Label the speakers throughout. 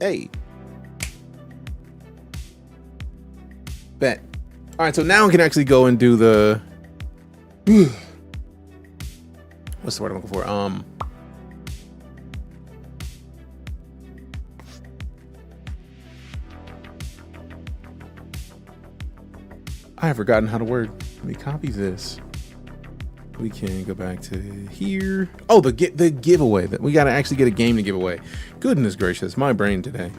Speaker 1: Hey. Bet. All right, so now we can actually go and do the... What's the word I'm looking for? I have forgotten how to word. Let me copy this. We can go back to here. Oh, the giveaway. That we got to actually get a game to give away. Goodness gracious, my brain today.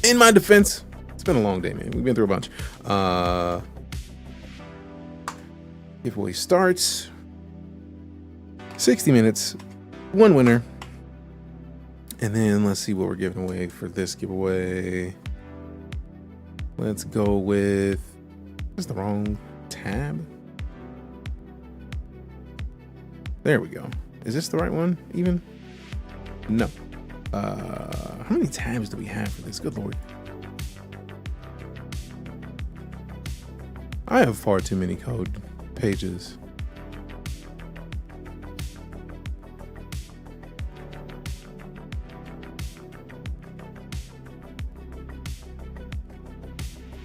Speaker 1: In my defense, it's been a long day, man. We've been through a bunch. Giveaway starts. 60 minutes, one winner. And then let's see what we're giving away for this giveaway. Let's go with, that's the wrong tab. There we go. Is this the right one even? No. How many tabs do we have for this? Good Lord. I have far too many code pages.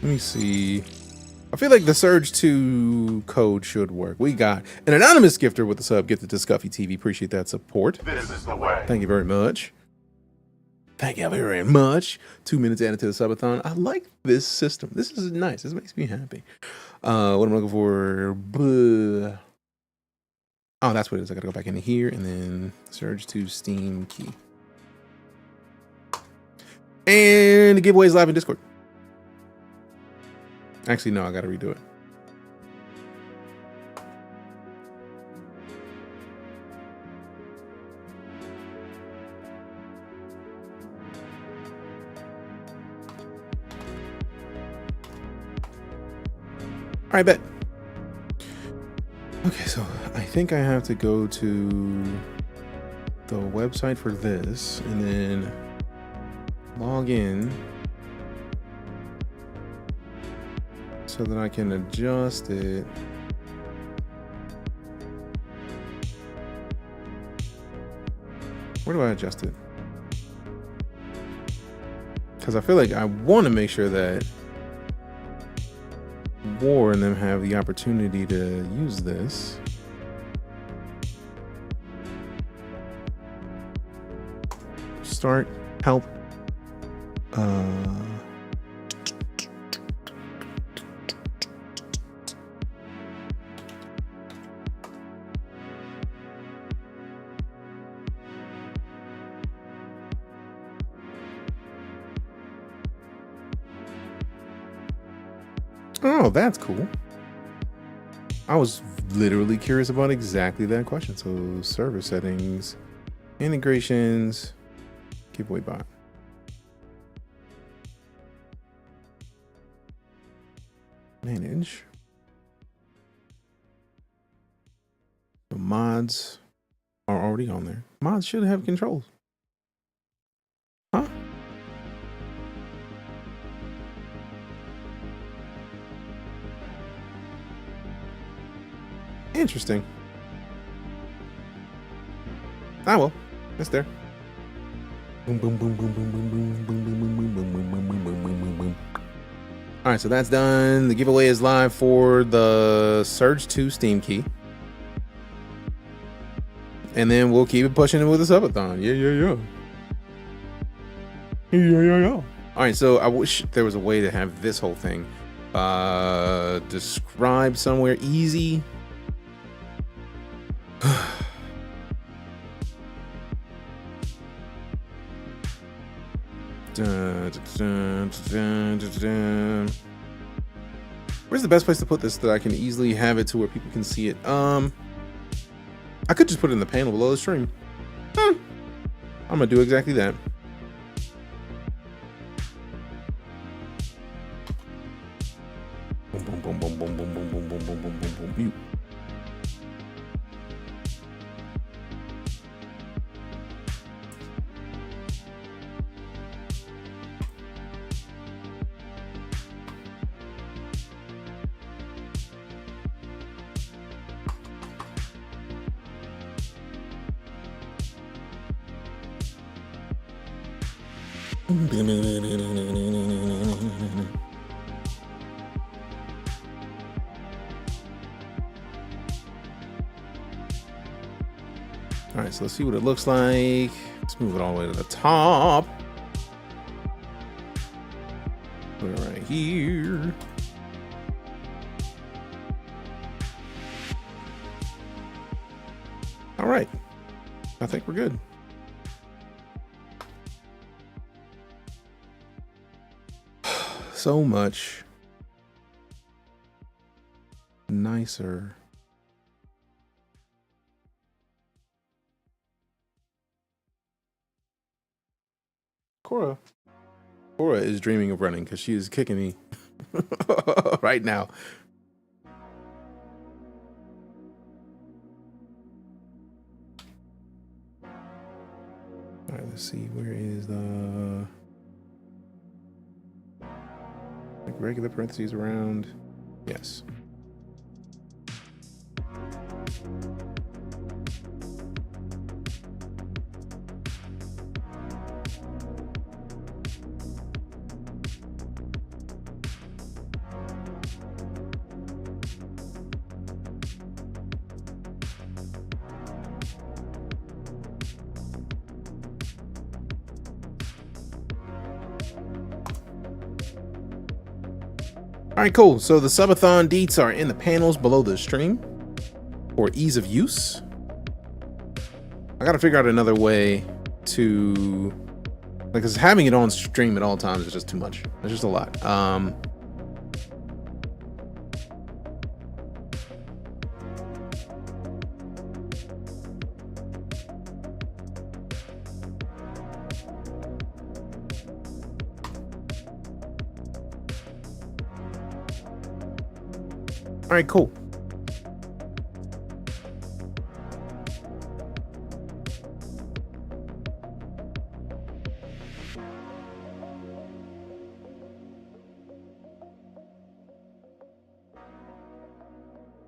Speaker 1: Let me see. I feel like the Surge 2 code should work. We got an anonymous gifter with the sub gifted to Scuffy TV. Appreciate that support.
Speaker 2: This is the way.
Speaker 1: Thank you very much. Thank you very much. 2 minutes added to the subathon. I like this system. This is nice. This makes me happy. What am I looking for? Blah. Oh, that's what it is. I gotta go back into here and then Surge 2 Steam key. And the giveaway is live in Discord. Actually, no, I gotta redo it. All right, bet. Okay, so I think I have to go to the website for this and then log in so that I can adjust it. Where do I adjust it? Because I feel like I want to make sure that War and them have the opportunity to use this. Start, help. Oh, that's cool. I was literally curious about exactly that question. So server settings, integrations, giveaway bot. Manage. The mods are already on there. Mods should have controls. Huh? Interesting. Ah, well, it's there. Boom, boom, boom, boom, boom, boom, boom, boom, boom, boom, boom, boom, boom, boom, boom, boom, boom, boom. All right, so that's done. The giveaway is live for the Surge 2 Steam key. And then we'll keep it pushing it with the subathon. Yeah. All right, so I wish there was a way to have this whole thing described somewhere easy. Where's the best place to put this that I can easily have it to where people can see it? I could just put it in the panel below the stream. I'm gonna do exactly that. Boom, boom, boom, boom, boom, boom, boom, boom, boom, boom, boom, boom, boom. Mute. All right, so let's see what it looks like. Let's move it all the way to the top. Put it right here. All right, I think we're good. So much nicer. Cora is dreaming of running because she is kicking me right now. All right, let's see. Where is the like regular parentheses around? Yes. All right, cool. So the subathon deets are in the panels below the stream for ease of use. I got to figure out another way to, like, because having it on stream at all times is just too much. It's just a lot. All right, cool.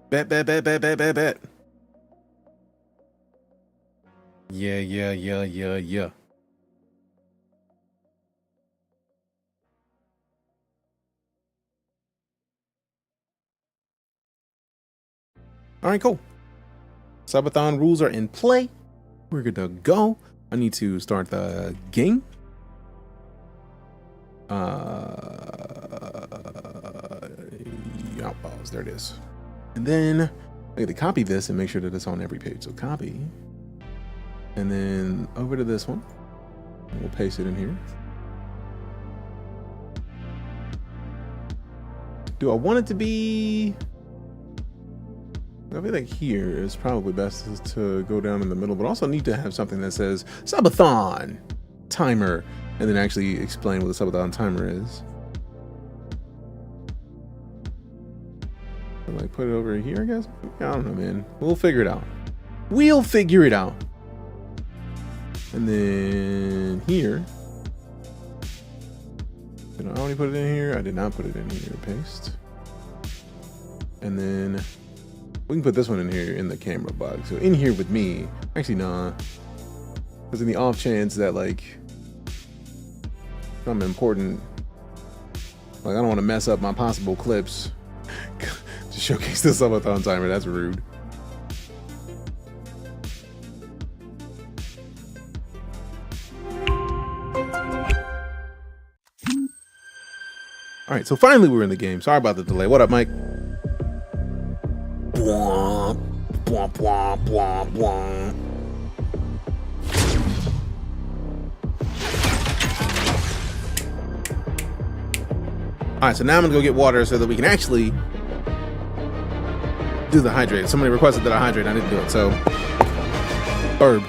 Speaker 1: Bet. Yeah. All right, cool. Subathon rules are in play. We're good to go. I need to start the game. Outlaws, there it is. And then I get to copy this and make sure that it's on every page. So copy. And then over to this one. And we'll paste it in here. Do I want it to be... I feel like here is probably best to go down in the middle, but also need to have something that says subathon timer and then actually explain what the subathon timer is. So like put it over here, I guess? I don't know, man. We'll figure it out. We'll figure it out. And then here. Did I already put it in here? I did not put it in here. Paste. And then we can put this one in here in the camera box. So in here with me, actually nah. Because in the off chance that like something important, like I don't want to mess up my possible clips to showcase the subathon timer. That's rude. All right, so finally we're in the game. Sorry about the delay. What up, Mike? Blah, blah, blah, blah, blah. All right, so now I'm gonna go get water so that we can actually do the hydrate. Somebody requested that I hydrate. I didn't do it, so herb.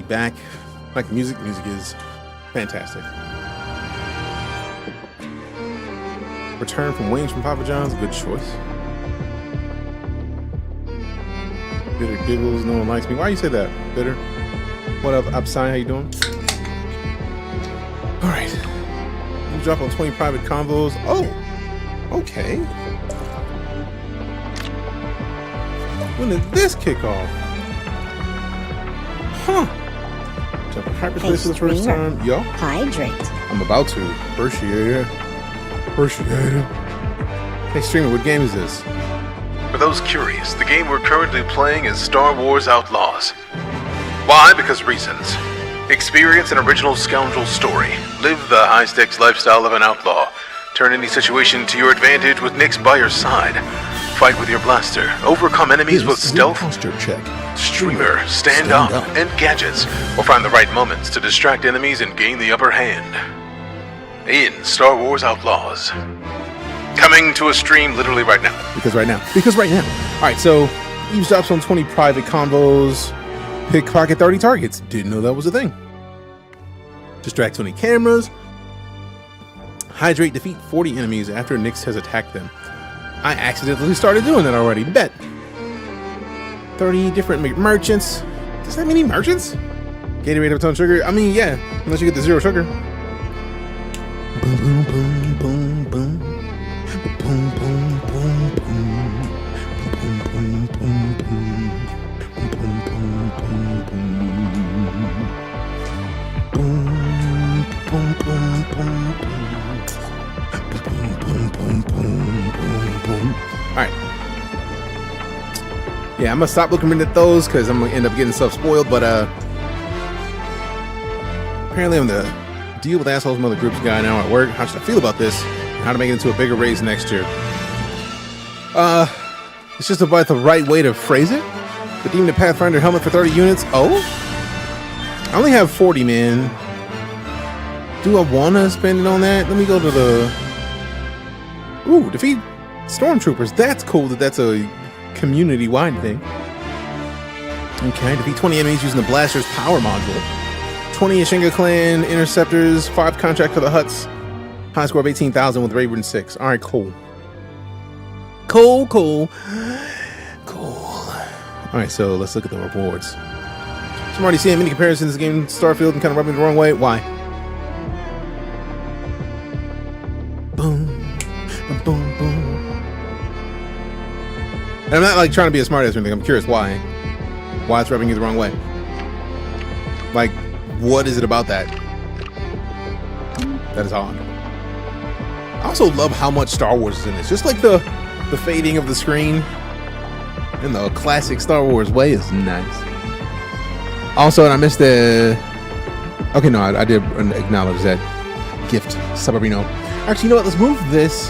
Speaker 1: back. Like the music is fantastic. Return from Wings from Papa John's, good choice. Bitter giggles, no one likes me. Why you say that, Bitter? What up, Upside? How you doing? All right. You drop on 20 private convos. Oh, okay. When did this kick off? Huh. Jump in hyperspace for the first time. Yo.
Speaker 2: Hydrate.
Speaker 1: I'm about to. Appreciate it. Appreciate it. Hey, streamer, what game is this?
Speaker 3: For those curious, the game we're currently playing is Star Wars Outlaws. Why? Because reasons. Experience an original scoundrel story. Live the high-stakes lifestyle of an outlaw. Turn any situation to your advantage with Nyx by your side. Fight with your blaster. Overcome enemies with stealth,
Speaker 1: check.
Speaker 3: streamer, stand up, and gadgets. Or find the right moments to distract enemies and gain the upper hand. In Star Wars Outlaws. Coming to a stream literally right now.
Speaker 1: Because right now. All right, so eavesdrops on 20 private combos. Pickpocket 30 targets. Didn't know that was a thing. Distract 20 cameras. Hydrate, defeat 40 enemies after Nyx has attacked them. I accidentally started doing that already. Bet. 30 different merchants. Does that mean any merchants? Gatorade of a ton of sugar? I mean, yeah. Unless you get the 0 sugar. Boom, boom, boom, boom, boom. Boom, boom, boom, boom. Boom, boom, boom, boom. Boom, boom, boom, boom, boom. Boom, boom, boom, boom, boom. Boom, boom, boom, boom, boom, boom. All right. Yeah, I'm gonna stop looking at those because I'm gonna end up getting stuff spoiled. But apparently I'm the deal with assholes from other groups guy now at work. How should I feel about this? How to make it into a bigger raise next year? It's just about the right way to phrase it. Redeem the Pathfinder helmet for 30 units. Oh, I only have 40, man. Do I want to spend it on that? Let me go to the. Ooh, defeat stormtroopers. That's cool. That's a community-wide thing. Okay, defeat 20 enemies using the blaster's power module. 20 Ashinga clan interceptors. 5 contract for the Hutts. High score of 18,000 with Raven 6. All right, cool. Cool. All right, so let's look at the rewards. So I'm already seeing many comparisons to this game, Starfield, and kind of rubbing me the wrong way. Why? Boom, boom, boom. And I'm not like trying to be a smartass or anything. I'm curious why. Why it's rubbing you the wrong way. Like, what is it about that? That is odd. I also love how much Star Wars is in this. Just like the fading of the screen in the classic Star Wars way is nice. Also, and I missed the... Okay, no, I did acknowledge that gift, Sabarino. Actually, you know what? Let's move this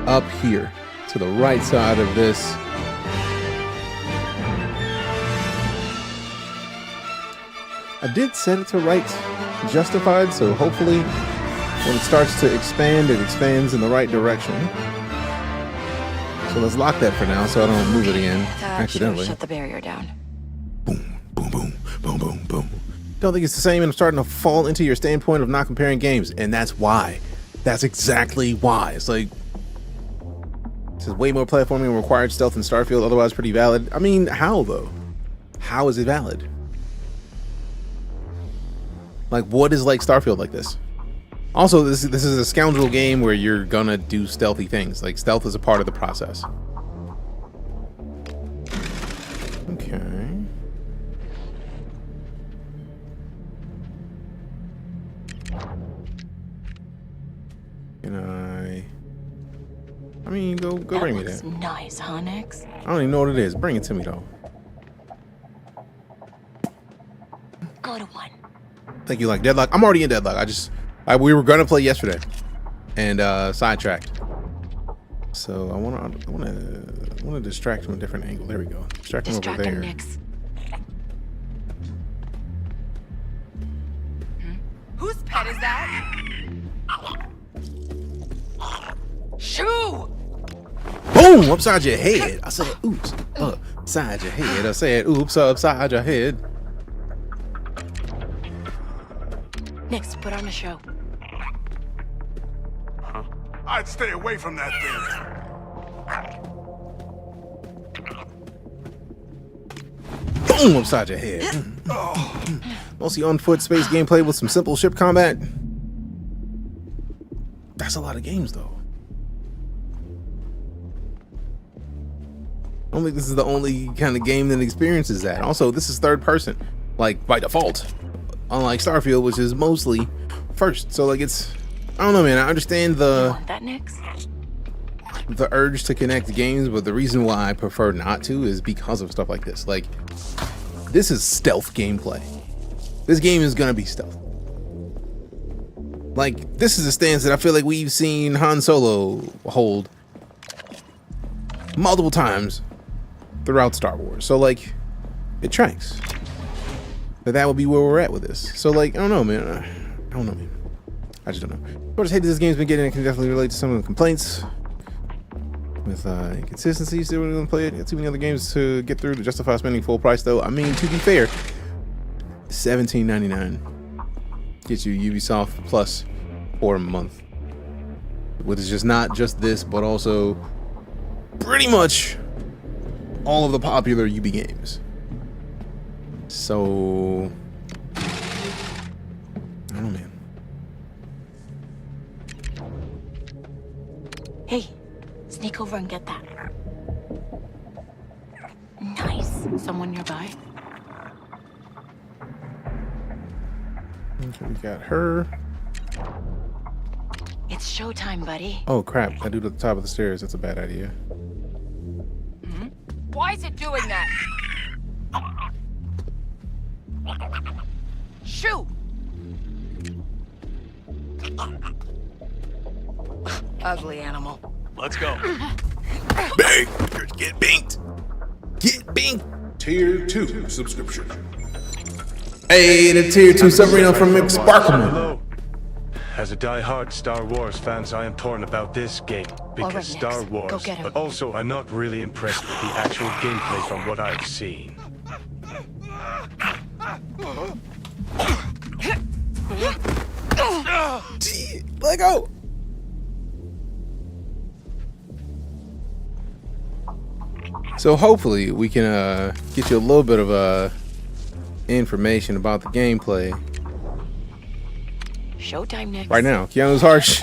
Speaker 1: up here to the right side of this. I did set it to right justified, so hopefully when it starts to expand, it expands in the right direction. So let's lock that for now so I don't move it again accidentally.
Speaker 2: Shut the barrier down.
Speaker 1: Boom, boom, boom, boom, boom, boom. Don't think it's the same, and I'm starting to fall into your standpoint of not comparing games, and that's why. That's exactly why. It's like, this is way more platforming and required stealth than Starfield, otherwise pretty valid. I mean, how though? How is it valid? Like, what is like Starfield like this? Also, this is a scoundrel game where you're gonna do stealthy things. Like, stealth is a part of the process. Okay. Can I mean, go bring me that.
Speaker 2: Nice, huh, Nyx?
Speaker 1: I don't even know what it is. Bring it to me though.
Speaker 2: Go to one.
Speaker 1: Thank you, like Deadlock. I'm already in Deadlock. We were gonna play yesterday, and sidetracked. So I wanna distract from a different angle. There we go. Distract him over there.
Speaker 2: Nyx. Whose pet is that? Shoo!
Speaker 1: Boom! Upside your head. I said, oops. Upside your head. I said, oops, upside your head.
Speaker 2: Nix, put on a show.
Speaker 4: I'd stay away from that thing.
Speaker 1: Boom! Upside your head. Mostly on-foot space gameplay with some simple ship combat. That's a lot of games, though. I don't think this is the only kind of game that experiences that. Also, this is third person, like by default, unlike Starfield, which is mostly first. So, like, it's, I don't know, man. I understand
Speaker 2: You want that, Nix?
Speaker 1: the urge to connect games, but the reason why I prefer not to is because of stuff like this. Like, this is stealth gameplay. This game is gonna be stealth. Like, this is a stance that I feel like we've seen Han Solo hold multiple times throughout Star Wars. So, like, it tracks. But that would be where we're at with this. So, like, I don't know, man. I don't know, man. I just don't know. I just hate that this game's been getting. I can definitely relate to some of the complaints with inconsistency. Still gonna play it. Got too many other games to get through to justify spending full price, though. I mean, to be fair, $17.99 gets you Ubisoft Plus for a month, which is just not just this, but also pretty much all of the popular UB games. So, I don't know, man.
Speaker 2: Hey, sneak over and get that. Nice. Someone nearby?
Speaker 1: Okay, we got her.
Speaker 2: It's showtime, buddy.
Speaker 1: Oh crap! That dude at the top of the stairs. That's a bad idea.
Speaker 2: Why is it doing that? Shoo! Ugly animal.
Speaker 4: Let's go.
Speaker 1: Bang! Get binked! Get binked!
Speaker 4: Tier 2 subscription.
Speaker 1: Hey, the tier 2 submarine from McSparkleman.
Speaker 5: Hello. As a die-hard Star Wars fan, I am torn about this game because
Speaker 2: right,
Speaker 5: Star
Speaker 2: Nix.
Speaker 5: Wars,
Speaker 2: Go get him.
Speaker 5: but also I'm not really impressed with the actual gameplay from what I've seen.
Speaker 1: Let go! So hopefully we can get you a little bit of information about the gameplay
Speaker 2: Showtime, Nix.
Speaker 1: right now. Keanu's harsh.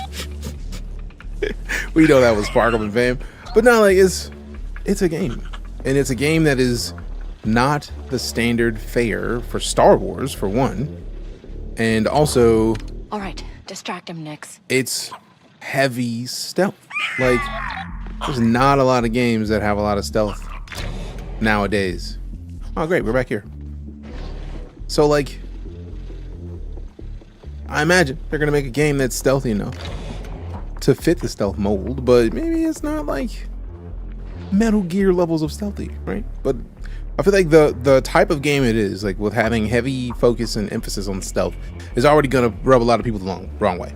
Speaker 1: We know that was Sparkleman, fam. But no, like, it's a game. And it's a game that is not the standard fare for Star Wars, for one. And also,
Speaker 2: All right, distract him, Nix.
Speaker 1: it's heavy stealth. Like, there's not a lot of games that have a lot of stealth nowadays. Oh, great, we're back here. So, like, I imagine they're gonna make a game that's stealthy enough to fit the stealth mold, but maybe it's not like Metal Gear levels of stealthy, right? But I feel like the type of game it is, like with having heavy focus and emphasis on stealth, is already gonna rub a lot of people the wrong way.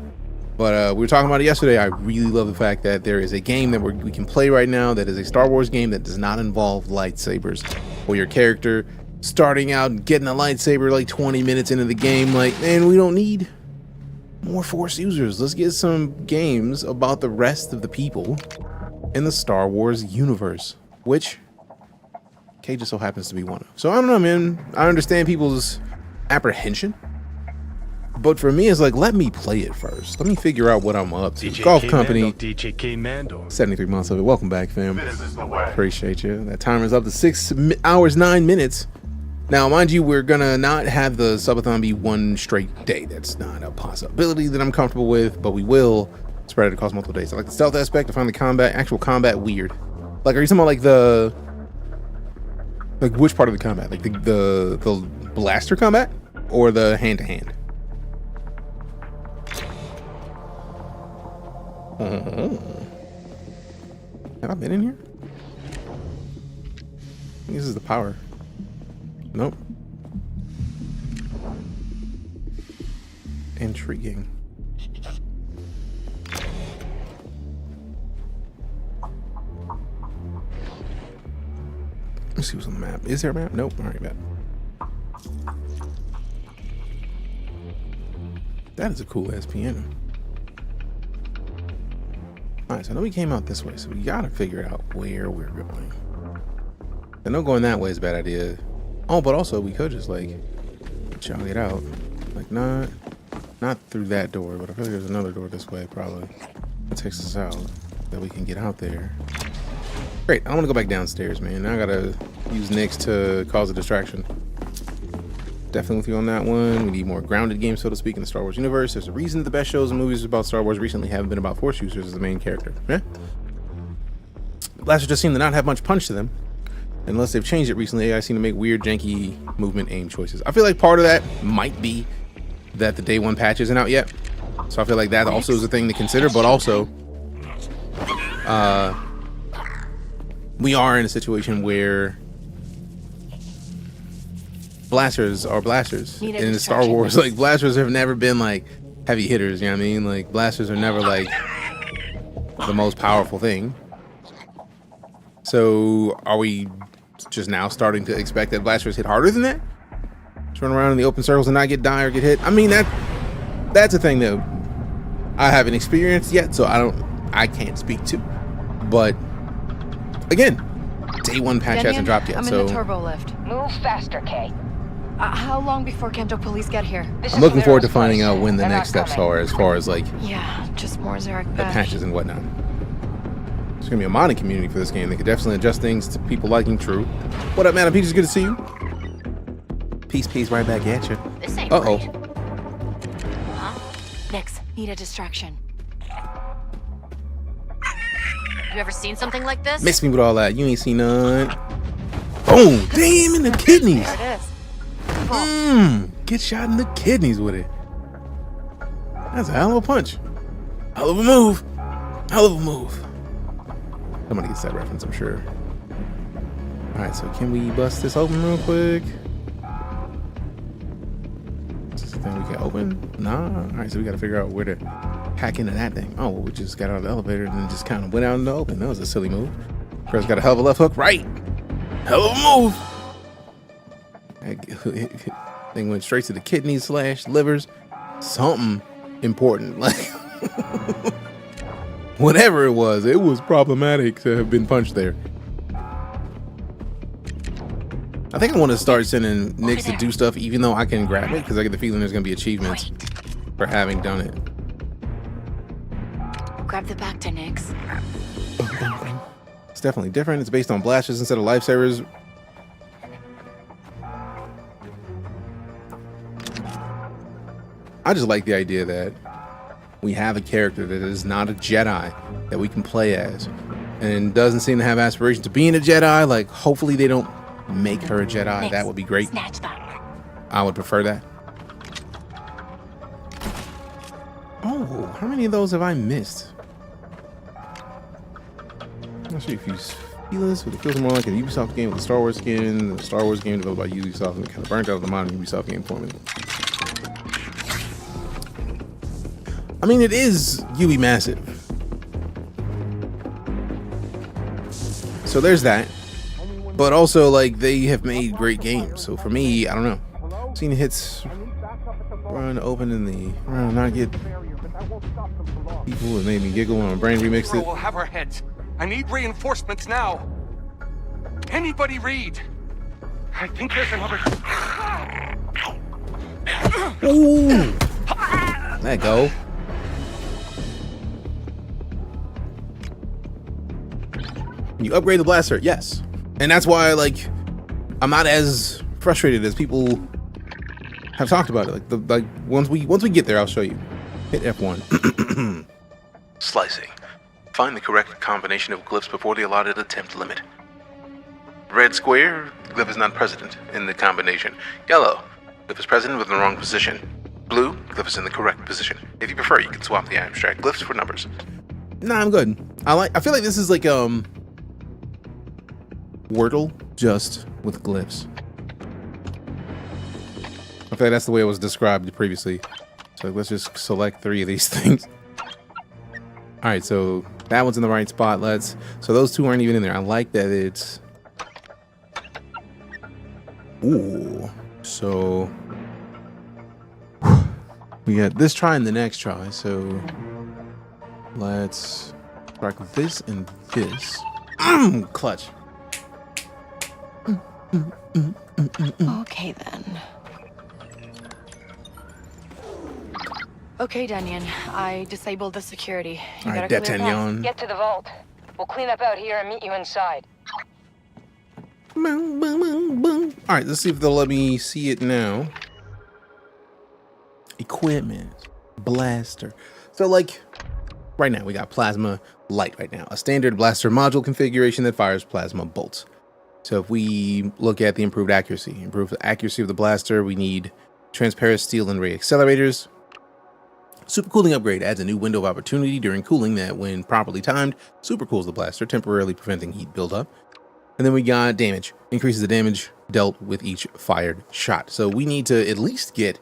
Speaker 1: But we were talking about it yesterday. I really love the fact that there is a game that we can play right now that is a Star Wars game that does not involve lightsabers, or your character starting out and getting a lightsaber like 20 minutes into the game. Like, man, we don't need more Force users. Let's get some games about the rest of the people in the Star Wars universe, which K just so happens to be one of. So I don't know, man. I understand people's apprehension, but for me, it's like, let me play it first. Let me figure out what I'm up to. Golf Company,
Speaker 5: DJK Mando.
Speaker 1: 73 months of it. Welcome back, fam. Appreciate you. That timer's up to 6 hours 9 minutes. Now, mind you, we're gonna not have the subathon be one straight day. That's not a possibility that I'm comfortable with, but we will spread it across multiple days. I like the stealth aspect. I find the actual combat weird. Like, are you talking about like which part of the combat? Like the blaster combat or the hand to hand? Have I been in here? I think this is the power. Nope. Intriguing. Let's see what's on the map. Is there a map? Nope. All right, bet. That is a cool ass piano. All right, so I know we came out this way, so we gotta figure out where we're going. I know going that way is a bad idea. Oh, but also we could just like jog it out, like not through that door, but I feel like there's another door this way probably that takes us out that we can get out there. Great, I want to go back downstairs, man. Now I gotta use Nyx to cause a distraction. Definitely with you on that one. We need more grounded games, so to speak, in the Star Wars universe. There's a reason the best shows and movies about Star Wars recently haven't been about Force users as the main character. Yeah? Blasters just seem to not have much punch to them. Unless they've changed it recently, I seem to make weird, janky movement aim choices. I feel like part of that might be that the day one patch isn't out yet. So I feel like that also is a thing to consider, but also we are in a situation where blasters are blasters in Star Wars. Like blasters have never been like heavy hitters, you know what I mean? Like blasters are never like the most powerful thing. So are we just now starting to expect that blasters hit harder than that? Just run around in the open circles and not get die or get hit? I mean, that's a thing that I haven't experienced yet, so I can't speak to. But again, day one patch hasn't dropped yet.
Speaker 2: I'm
Speaker 1: so
Speaker 2: in the turbo lift.
Speaker 6: Move faster, Kay.
Speaker 2: How long before Kanto police get here?
Speaker 1: I'm looking forward to finding out when the next steps are as far as like
Speaker 2: Yeah, just more Zarek
Speaker 1: the patches and whatnot. There's gonna be a modding community for this game. They could definitely adjust things to people liking True. What up, man? Peach, it's good to see you. Peace, right back at you.
Speaker 2: This ain't
Speaker 1: Uh-oh.
Speaker 2: right. Huh? Nyx, need a distraction.
Speaker 7: You ever seen something like this?
Speaker 1: Miss me with all that. You ain't seen none. Boom! Damn, in the kidneys.
Speaker 2: There it is.
Speaker 1: Get shot in the kidneys with it. That's a hell of a punch. Hell of a move. Hell of a move. Somebody gets that reference, I'm sure. Alright, so can we bust this open real quick? Is this the thing we can open? Nah. Alright, so we gotta figure out where to hack into that thing. Oh, well, we just got out of the elevator and then just kind of went out in the open. That was a silly move. Chris got a hell of a left hook. Right. Hell of a move. Thing went straight to the kidneys / livers. Something important. Like whatever it was problematic to have been punched there. I think I want to start sending Nyx to do stuff even though I can grab it, because I get the feeling there's going to be achievements for having done it.
Speaker 2: Grab the back to Nyx.
Speaker 1: It's definitely different. It's based on blasters instead of lifesavers. I just like the idea that we have a character that is not a Jedi that we can play as and doesn't seem to have aspirations to being a Jedi. Like, hopefully they don't make her a Jedi.
Speaker 2: Nyx,
Speaker 1: That would be great.
Speaker 2: Snatch that.
Speaker 1: I would prefer that. Oh, how many of those have I missed? I'm not sure if you feel this, but it feels more like a Ubisoft game with a Star Wars skin. The Star Wars game developed by Ubisoft and kind of burnt out the modern Ubisoft game for me. I mean, it is Ubi massive. So there's that. But also, like, they have made great games. So for me, I don't know. Seeing the hits run open in the not get people, it made me giggle when my brain remixed it.
Speaker 8: We'll have our heads. I need reinforcements now. Anybody read? I think there's another.
Speaker 1: Ooh! Let go. You upgrade the blaster, yes. And that's why, like, I'm not as frustrated as people have talked about it. Like, once we get there, I'll show you. Hit F1.
Speaker 3: Slicing. Find the correct combination of glyphs before the allotted attempt limit. Red square, glyph is not present in the combination. Yellow, glyph is present with the wrong position. Blue, glyph is in the correct position. If you prefer, you can swap the abstract glyphs for numbers.
Speaker 1: Nah, I'm good. I feel like this is like Wordle, just with glyphs. I feel like that's the way it was described previously. So let's just select 3 of these things. All right, so that one's in the right spot. So those 2 aren't even in there. I like that it's. Ooh. So We got this try and the next try, so let's strike this and this. Clutch.
Speaker 2: Okay, then. Okay, Daniel. I disabled the security. You
Speaker 1: All right,
Speaker 2: gotta clear that.
Speaker 1: D'Artagnan.
Speaker 6: Get to the vault. We'll clean up out here and meet you inside.
Speaker 1: Boom, boom, boom, boom. All right, let's see if they'll let me see it now. Equipment, blaster. So like right now we got plasma light right now, a standard blaster module configuration that fires plasma bolts. So if we look at the improved accuracy of the blaster, we need transparent steel and ray accelerators. Supercooling upgrade adds a new window of opportunity during cooling that, when properly timed, supercools the blaster, temporarily preventing heat buildup. And then we got damage, increases the damage dealt with each fired shot. So we need to at least get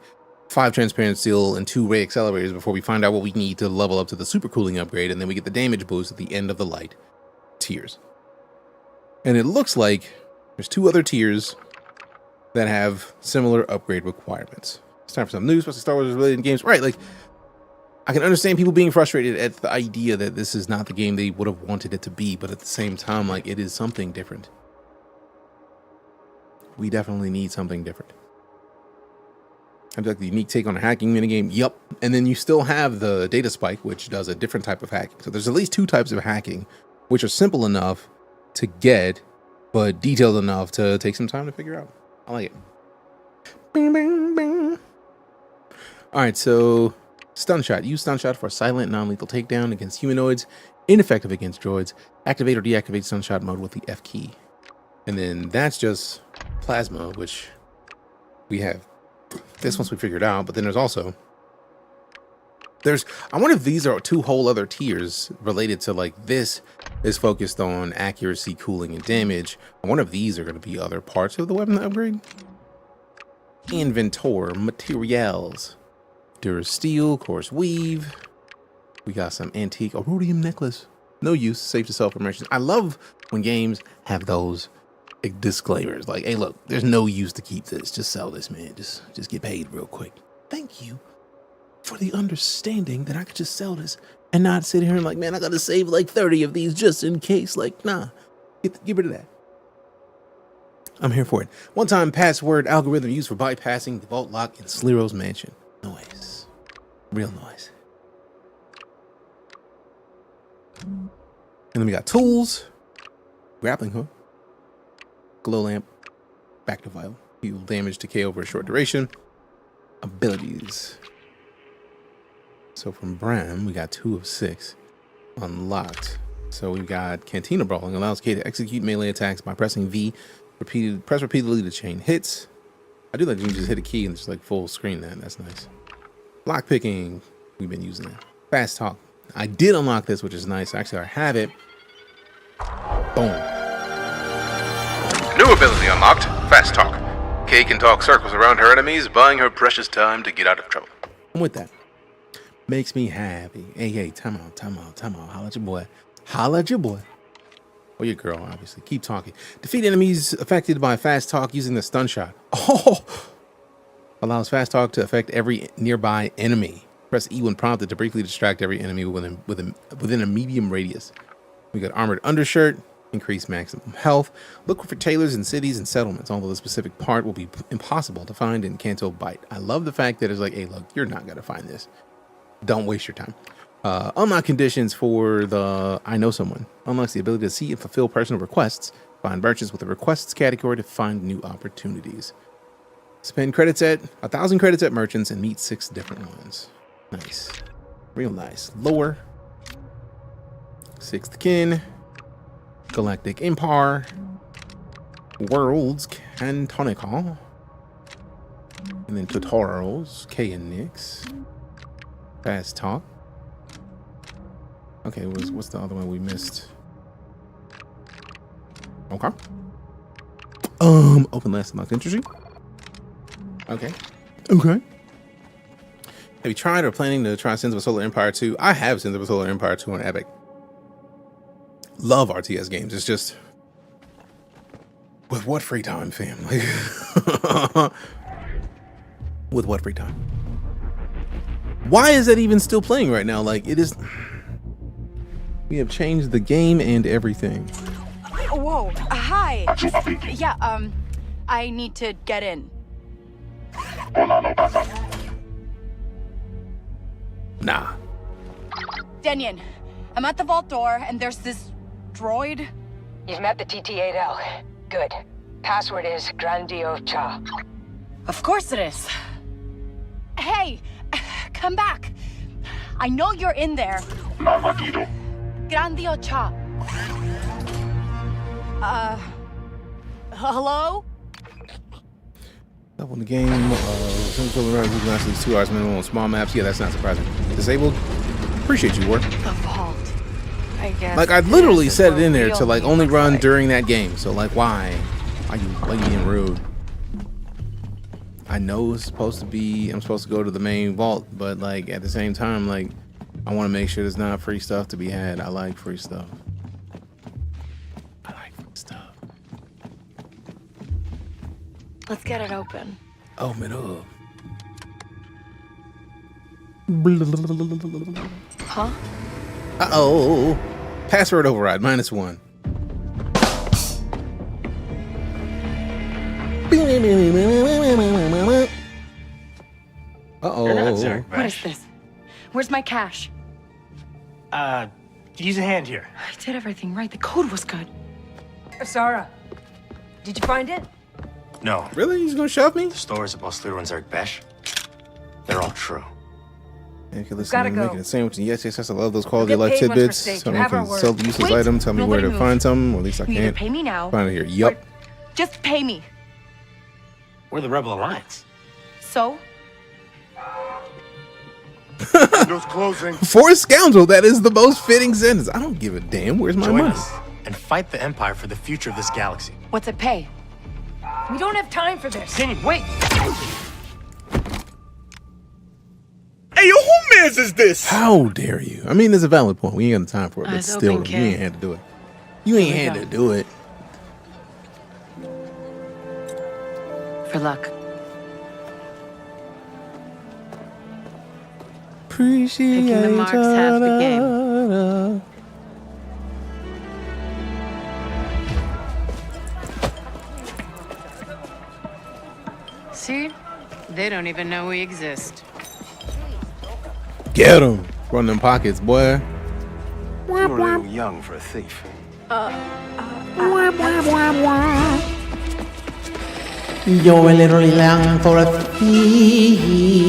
Speaker 1: 5 transparent steel and 2 ray accelerators before we find out what we need to level up to the supercooling upgrade, and then we get the damage boost at the end of the light tiers. And it looks like there's 2 other tiers that have similar upgrade requirements. It's time for some news, especially Star Wars related games. Right, like, I can understand people being frustrated at the idea that this is not the game they would have wanted it to be, but at the same time, like, it is something different. We definitely need something different. I like the unique take on a hacking minigame. Yup. And then you still have the data spike, which does a different type of hacking. So there's at least 2 types of hacking, which are simple enough to get, but detailed enough to take some time to figure out. I like it. Bing, bing, bing. All right, so stun shot. Use stun shot for silent, non-lethal takedown against humanoids, ineffective against droids. Activate or deactivate stun shot mode with the F key. And then that's just plasma, which we have. This once we figured out, but then there's also I wonder if these are 2 whole other tiers related to, like, this is focused on accuracy, cooling, and damage. I wonder if these are going to be other parts of the weapon upgrade. Inventor, materials, Durasteel, course weave. We got some antique rhodium necklace. No use, safe to sell for merchants. I love when games have those disclaimers, like, hey, look, there's no use to keep this, just sell this, man, just get paid real quick. Thank you for the understanding that I could just sell this and not sit here and, like, man, I gotta save like 30 of these just in case. Like, nah, get rid of that. I'm here for it. One-time password algorithm used for bypassing the vault lock in Sliro's mansion. Noise, real noise. And then we got tools, grappling hook, glow lamp, back to vial, heal damage, decay over a short duration. Abilities. So from Bram, we got 2 of 6 unlocked. So we've got Cantina Brawling, allows K to execute melee attacks by pressing V, press repeatedly to chain hits. I do like you can just hit a key and just, like, full screen that. That's nice. Lock picking, we've been using that. Fast talk. I did unlock this, which is nice. Actually, I have it. Boom.
Speaker 3: New ability unlocked, Fast Talk. Kay can talk circles around her enemies, buying her precious time to get out of trouble.
Speaker 1: I'm with that. Makes me happy. Hey, time out. Holla at your boy. Holla at your boy. Or your girl, obviously. Keep talking. Defeat enemies affected by Fast Talk using the stun shot. Oh! Allows Fast Talk to affect every nearby enemy. Press E when prompted to briefly distract every enemy within a medium radius. We got Armored Undershirt. Increase maximum health. Look for tailors in cities and settlements, although the specific part will be impossible to find in Canto Bight. I love the fact that it's like, hey, look, you're not going to find this. Don't waste your time. Unlock conditions for the I Know Someone. Unlocks the ability to see and fulfill personal requests. Find merchants with a requests category to find new opportunities. Spend credits at 1,000 credits at merchants and meet 6 different ones. Nice. Real nice. Lower. 6th Kin. Galactic Empire, Worlds Cantonica, and then tutorials, K and Nix, Fast Talk. Okay, what's the other one we missed? Okay. Open last unlocked interesting. Okay. Have you tried or planning to try Sins of a Solar Empire 2? I have Sins of a Solar Empire 2 on Epic. Love RTS games. It's just, with what free time, fam? Like, with what free time? Why is that even still playing right now? Like, it is. We have changed the game and everything.
Speaker 9: Whoa, hi. Yeah, I need to get in.
Speaker 1: Nah.
Speaker 9: Denyon, I'm at the vault door, and there's this droid.
Speaker 6: You've met the TT-8L. Good. Password is Grandiocha.
Speaker 9: Of course it is. Hey, come back. I know you're in there. Grandiocha. Hello?
Speaker 1: Up on the game, some these 2 hours minimum on small maps. Yeah, that's not surprising. Disabled. Appreciate you, Ward.
Speaker 9: The vault. I guess.
Speaker 1: Like, I literally set it in there to like only run during that game. So like, why are you being rude? I know it's supposed to be. I'm supposed to go to the main vault, but like at the same time, like I want to make sure there's not free stuff to be had. I like free stuff. I like free stuff.
Speaker 9: Let's get it open.
Speaker 1: Open up.
Speaker 9: Huh?
Speaker 1: Uh-oh. Password override, -1. Uh-oh.
Speaker 9: What is this? Where's my cash?
Speaker 10: Use a hand here.
Speaker 9: I did everything right. The code was good.
Speaker 6: Sarah, did you find it?
Speaker 10: No.
Speaker 1: Really? He's gonna shove me?
Speaker 10: The stories about Slither and Zerg-Besh, they're all true.
Speaker 1: Okay, listen,
Speaker 6: Gotta
Speaker 1: I'm
Speaker 6: go.
Speaker 1: making a sandwich. And yes, I love those quality of
Speaker 6: We'll
Speaker 1: life
Speaker 6: get paid once we're
Speaker 1: tidbits.
Speaker 6: safe.
Speaker 1: Tell me
Speaker 6: You
Speaker 1: I
Speaker 6: have our
Speaker 1: can
Speaker 6: word.
Speaker 1: sell the useless
Speaker 9: Wait,
Speaker 1: item. Tell me where
Speaker 9: nobody
Speaker 1: to
Speaker 9: move.
Speaker 1: find some, or at least I
Speaker 9: You either
Speaker 1: can't
Speaker 9: pay me now.
Speaker 1: find it here. Yup.
Speaker 9: Just pay me.
Speaker 10: We're the Rebel Alliance.
Speaker 9: So?
Speaker 4: Windows closing.
Speaker 1: For a scoundrel, that is the most fitting sentence. I don't give a damn. Where's my
Speaker 10: Join
Speaker 1: money?
Speaker 10: us and fight the Empire for the future of this galaxy.
Speaker 9: What's it pay?
Speaker 6: We don't have time for this.
Speaker 10: Kenny, wait!
Speaker 4: Hey, yo, who mans is this?
Speaker 1: How dare you? I mean, there's a valid point. We ain't got the time for it, but
Speaker 9: Eyes
Speaker 1: still,
Speaker 9: open,
Speaker 1: you ain't
Speaker 9: kid.
Speaker 1: had to do it. You ain't had to do it.
Speaker 9: For luck.
Speaker 1: Appreciate
Speaker 9: Picking the marks half the
Speaker 1: game.
Speaker 7: See? They don't even know we exist.
Speaker 1: Get him. Run them pockets, boy.
Speaker 10: You're a little young for a thief.
Speaker 11: You're a little young for a thief.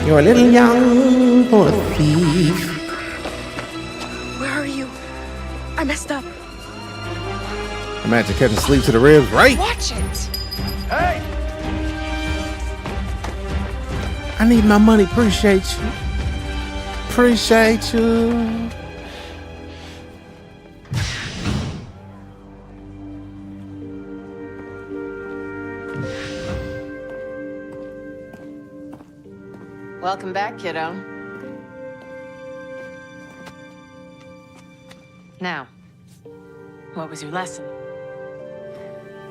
Speaker 11: You're a little young for a thief.
Speaker 9: Where are you? I messed up.
Speaker 1: Imagine catching sleep to the ribs, right?
Speaker 9: Watch it.
Speaker 10: Hey!
Speaker 1: I need my money. Appreciate you. Appreciate you.
Speaker 7: Welcome back, kiddo. Now, what was your lesson?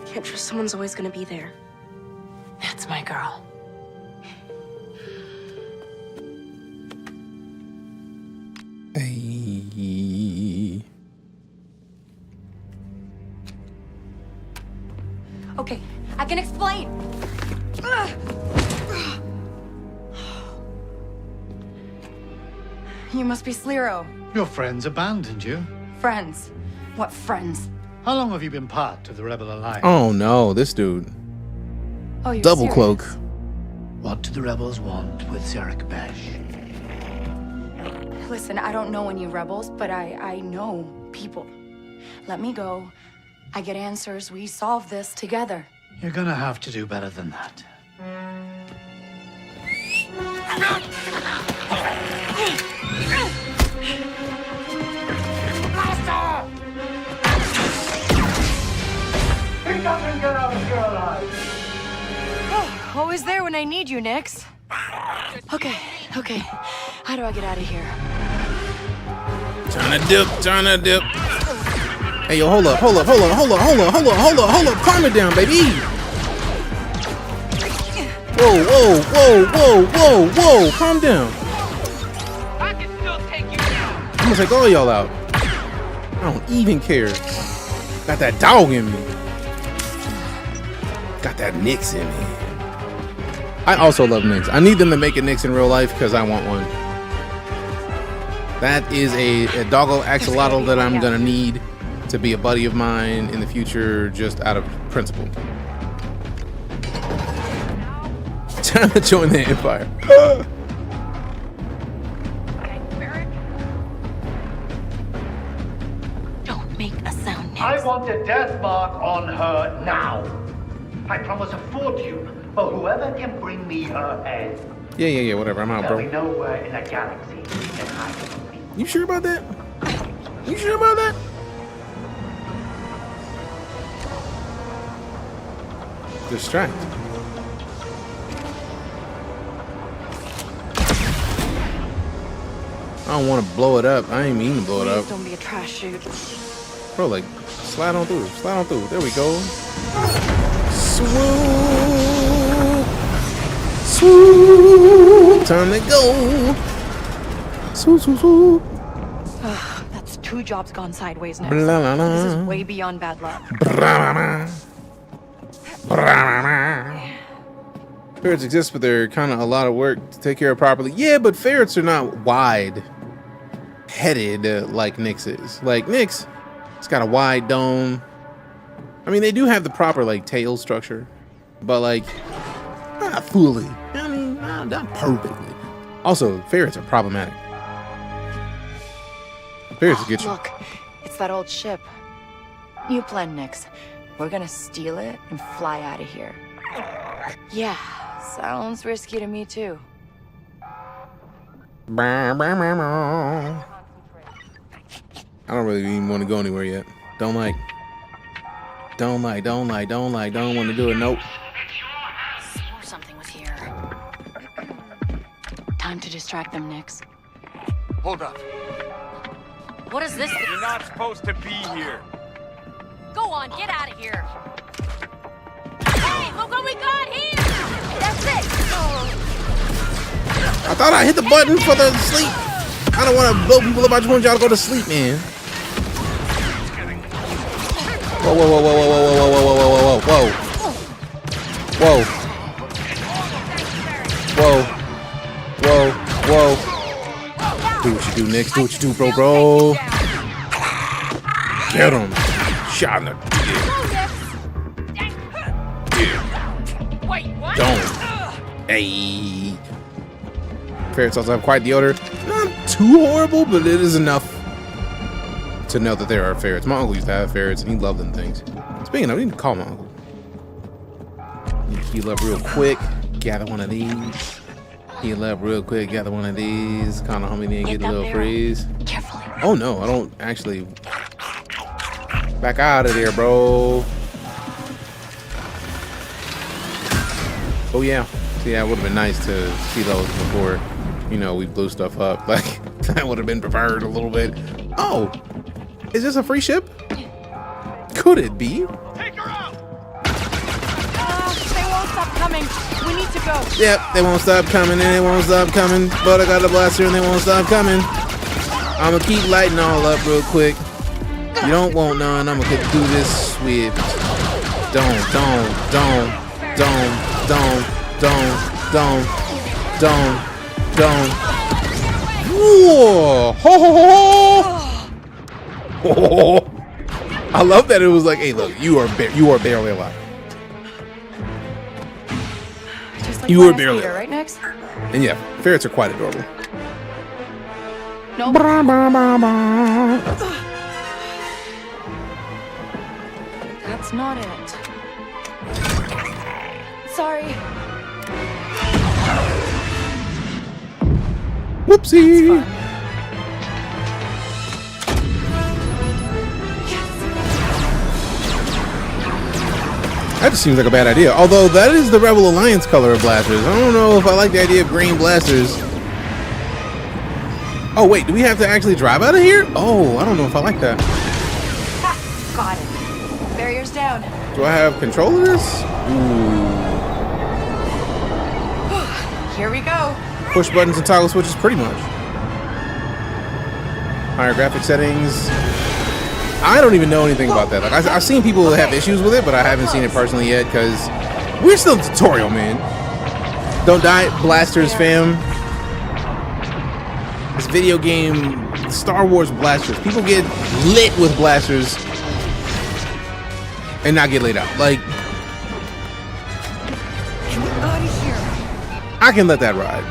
Speaker 9: Can't trust someone's always gonna be there.
Speaker 7: That's my girl.
Speaker 1: Hey.
Speaker 9: Okay, I can explain. You must be Sliro.
Speaker 12: Your friends abandoned you.
Speaker 9: Friends. What friends?
Speaker 12: How long have you been part of the Rebel Alliance?
Speaker 1: Oh no, this dude.
Speaker 9: Oh, you're
Speaker 1: Double
Speaker 9: serious?
Speaker 1: cloak.
Speaker 12: What do the rebels want with Zerg-Besh?
Speaker 9: Listen, I don't know any rebels, but I know people. Let me go. I get answers. We solve this together.
Speaker 12: You're gonna have to do better than that.
Speaker 10: He doesn't get out of here alive!
Speaker 9: Oh, always there when I need you, Nix. Okay. How do I get out of here?
Speaker 1: Trying to dip. Hey, yo, hold up. Calm it down, baby. Whoa, whoa, whoa, whoa, whoa, whoa. Calm down.
Speaker 8: I can still take you down.
Speaker 1: I'm gonna take all y'all out. I don't even care. Got that dog in me. Got that Nix in me. I also love Nix. I need them to make a Nix in real life because I want one. That is a doggo axolotl that I'm gonna need to be a buddy of mine in the future, just out of principle. Time to join the Empire.
Speaker 2: Don't make a sound, Nix.
Speaker 12: I want a death mark on her now. I promise a fortune for whoever can bring me her head.
Speaker 1: Yeah, whatever. I'm out,
Speaker 12: There'll
Speaker 1: bro.
Speaker 12: be nowhere in the galaxy we can hide from me.
Speaker 1: You sure about that? You sure about that? Distract. I don't want to blow it up. I ain't mean to blow it up.
Speaker 9: Don't be a trash chute.
Speaker 1: Bro, like, slide on through. Slide on through. There we go. Swoop. Swoop. Time to go. Swoop, swoop, swoop.
Speaker 9: That's 2 jobs gone sideways now.
Speaker 1: Blah, blah, blah.
Speaker 9: This is way beyond bad luck.
Speaker 1: Ferrets exist, but they're kind of a lot of work to take care of properly. Yeah, but ferrets are not wide-headed like Nix is. Like Nix, it's got a wide dome. I mean, they do have the proper like tail structure, but like not fully. I mean, not perfectly. Also, ferrets are problematic. Ferrets get you.
Speaker 9: Look, it's that old ship. New plan, Nix. We're gonna steal it and fly out of here. Yeah, sounds risky to me too.
Speaker 1: I don't really even want to go anywhere yet. Don't want to do it. Nope.
Speaker 2: Swore something was here.
Speaker 9: Time to distract them, Nix.
Speaker 8: Hold up.
Speaker 2: What is this?
Speaker 8: You're not supposed to be here.
Speaker 2: Go on, get out of here. Hey, look what we got here! That's it!
Speaker 1: I thought I hit the button for the sleep. I don't want to blow people up. I just want y'all to go to sleep, man. Whoa, whoa, whoa, whoa, whoa, whoa, whoa, whoa, whoa, whoa, whoa, whoa, whoa, whoa. Do what you do, Nix. Do what you do, bro. Get him. Shot in the dick.
Speaker 2: Wait, what?
Speaker 1: Don't. Hey. Ferrets also have quite the odor. Not too horrible, but it is enough to know that there are ferrets. My uncle used to have ferrets, and he loved them things. Speaking of, I need to call my uncle. Heal up real quick. Gather one of these. Heal up real quick. Gather one of these. Kind of homie, then get a little freeze.
Speaker 2: Carefully.
Speaker 1: Oh no, I don't actually. Back out of there, bro. Oh yeah. So yeah, it would have been nice to see those before, you know, we blew stuff up. Like that would have been preferred a little bit. Oh, is this a free ship? Could it be?
Speaker 8: Take her out.
Speaker 9: They won't stop coming. We need to go.
Speaker 1: Yep, they won't stop coming and they won't stop coming. But I got a blaster and they won't stop coming. I'ma keep lighting all up real quick. You don't want none. I'ma do this swift. Don't. Whoa! Ho, ho, ho, ho. I love that it was like, hey, look, you are barely alive.
Speaker 9: Just like
Speaker 1: You were
Speaker 9: Buenos
Speaker 1: barely
Speaker 9: Peter,
Speaker 1: alive.
Speaker 9: right, Nix?
Speaker 1: And yeah, ferrets are quite adorable.
Speaker 9: Nope. That's not it. Sorry.
Speaker 1: Whoopsie. That just seems like a bad idea. Although that is the Rebel Alliance color of blasters. I don't know if I like the idea of green blasters. Oh wait, do we have to actually drive out of here? Oh, I don't know if I like that.
Speaker 9: Ha, got it. Barriers down.
Speaker 1: Do I have control of this? Ooh.
Speaker 9: Here we go.
Speaker 1: Push buttons and toggle switches, pretty much. Higher graphic settings. I don't even know anything about that. Like, I've seen people have issues with it, but I haven't seen it personally yet because we're still in the tutorial, man. Don't die, blasters, fam. This video game, Star Wars blasters. People get lit with blasters and not get laid out. Like,
Speaker 9: Out of here.
Speaker 1: I can let that ride.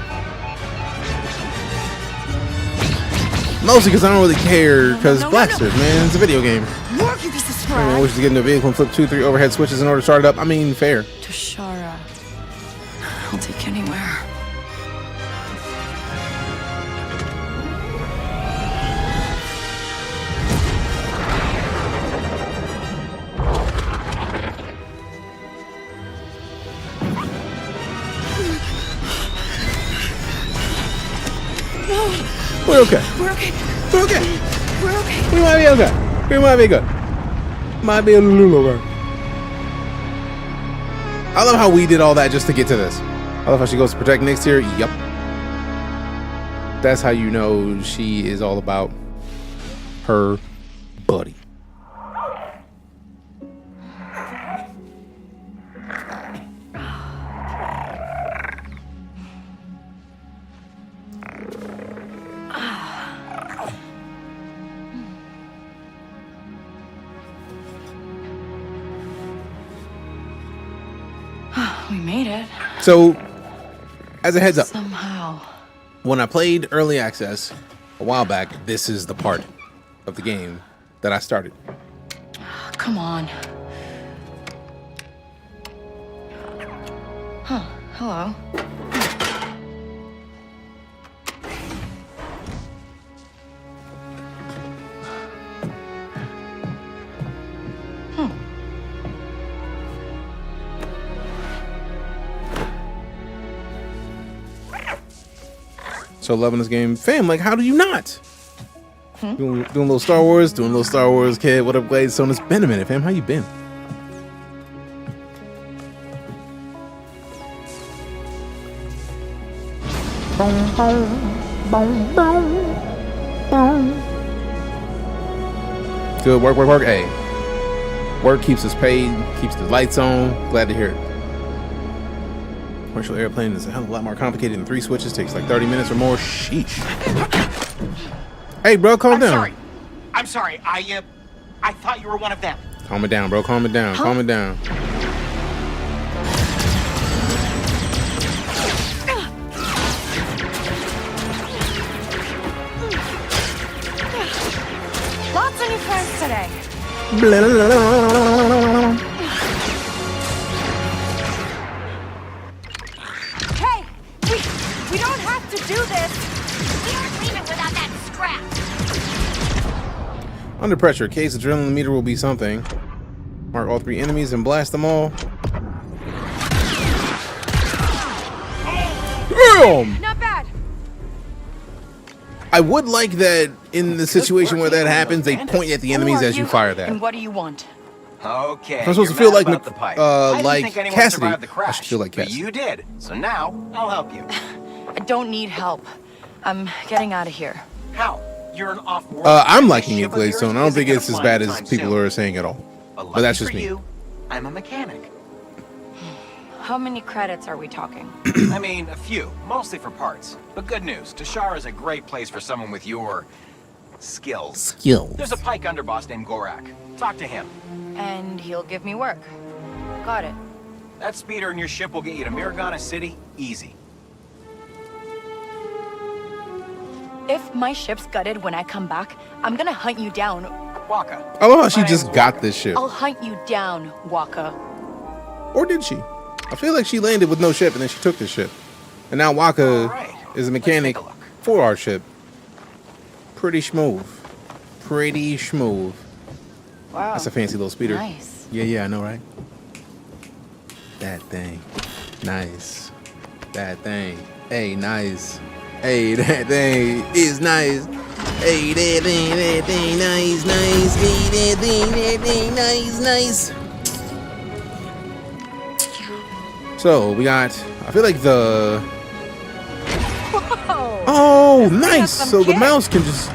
Speaker 1: Mostly because I don't really care, because blasters, man, it's a video game.
Speaker 9: More piece of scrap.
Speaker 1: Everyone wishes to get into a vehicle and flip 2, 3 overhead switches in order to start it up. I mean, fair.
Speaker 9: To Shara. I'll take anywhere.
Speaker 1: We're okay.
Speaker 9: We're okay.
Speaker 1: We're okay.
Speaker 9: We're okay.
Speaker 1: We might be okay. We might be good. Might be a little over. I love how we did all that just to get to this. I love how she goes to protect Nyx here. Yep. That's how you know she is all about her buddy.
Speaker 9: We made it.
Speaker 1: So, as a heads up,
Speaker 9: Somehow.
Speaker 1: when I played early access a while back, this is the part of the game that I started.
Speaker 9: Come on. Huh. Hello.
Speaker 1: So loving this game. Fam, like, how do you not? Doing a little Star Wars, kid. What up, Gladestone? It's been a minute, fam. How you been? Good work, work, work. Hey, work keeps us paid, keeps the lights on. Glad to hear it. Commercial airplane is a hell of a lot more complicated than 3 switches. Takes like 30 minutes or more. Sheesh. Hey, bro, calm down.
Speaker 12: I'm sorry. I thought you were one of them.
Speaker 1: Calm it down, bro. Calm it down. Calm it down.
Speaker 9: Lots of new friends today. Hey, we don't have to do this.
Speaker 2: We aren't leaving without that scrap.
Speaker 1: Under pressure, case adrenaline meter will be something. Mark all 3 enemies and blast them all. Boom!
Speaker 9: Not bad.
Speaker 1: I would like that in the situation where that happens, they point at the enemies as you fire that.
Speaker 9: And what do you want?
Speaker 10: Okay.
Speaker 1: I'm supposed to feel like Cassidy. I should feel like Cassidy.
Speaker 10: You did. So now I'll help you.
Speaker 9: I don't need help. I'm getting out of here.
Speaker 10: How? You're an off-world.
Speaker 1: I'm liking it, Gladestone. I don't think it's as bad as people are saying at all. But that's just me.
Speaker 10: I'm a mechanic.
Speaker 9: How many credits are we talking?
Speaker 10: I mean, a few, mostly for parts. But good news, Tashara is a great place for someone with your skills. There's a Pike underboss named Gorak. Talk to him.
Speaker 9: And he'll give me work. Got it.
Speaker 10: That speeder in your ship will get you to Miragana City easy.
Speaker 9: If my ship's gutted when I come back, I'm gonna hunt you down.
Speaker 10: Waka.
Speaker 1: I love how she just got this ship.
Speaker 9: I'll hunt you down, Waka.
Speaker 1: Or did she? I feel like she landed with no ship and then she took the ship. And now Waka is a mechanic for our ship. Pretty smooth. Pretty smooth.
Speaker 9: Wow.
Speaker 1: That's a fancy little speeder.
Speaker 9: Nice.
Speaker 1: Yeah, I know, right? That thing. Nice. That thing. Hey, nice. Hey, that thing is nice. Hey, that thing, nice, nice. Hey, that thing, nice, nice. So we got, I feel like the Oh, nice. So the mouse can just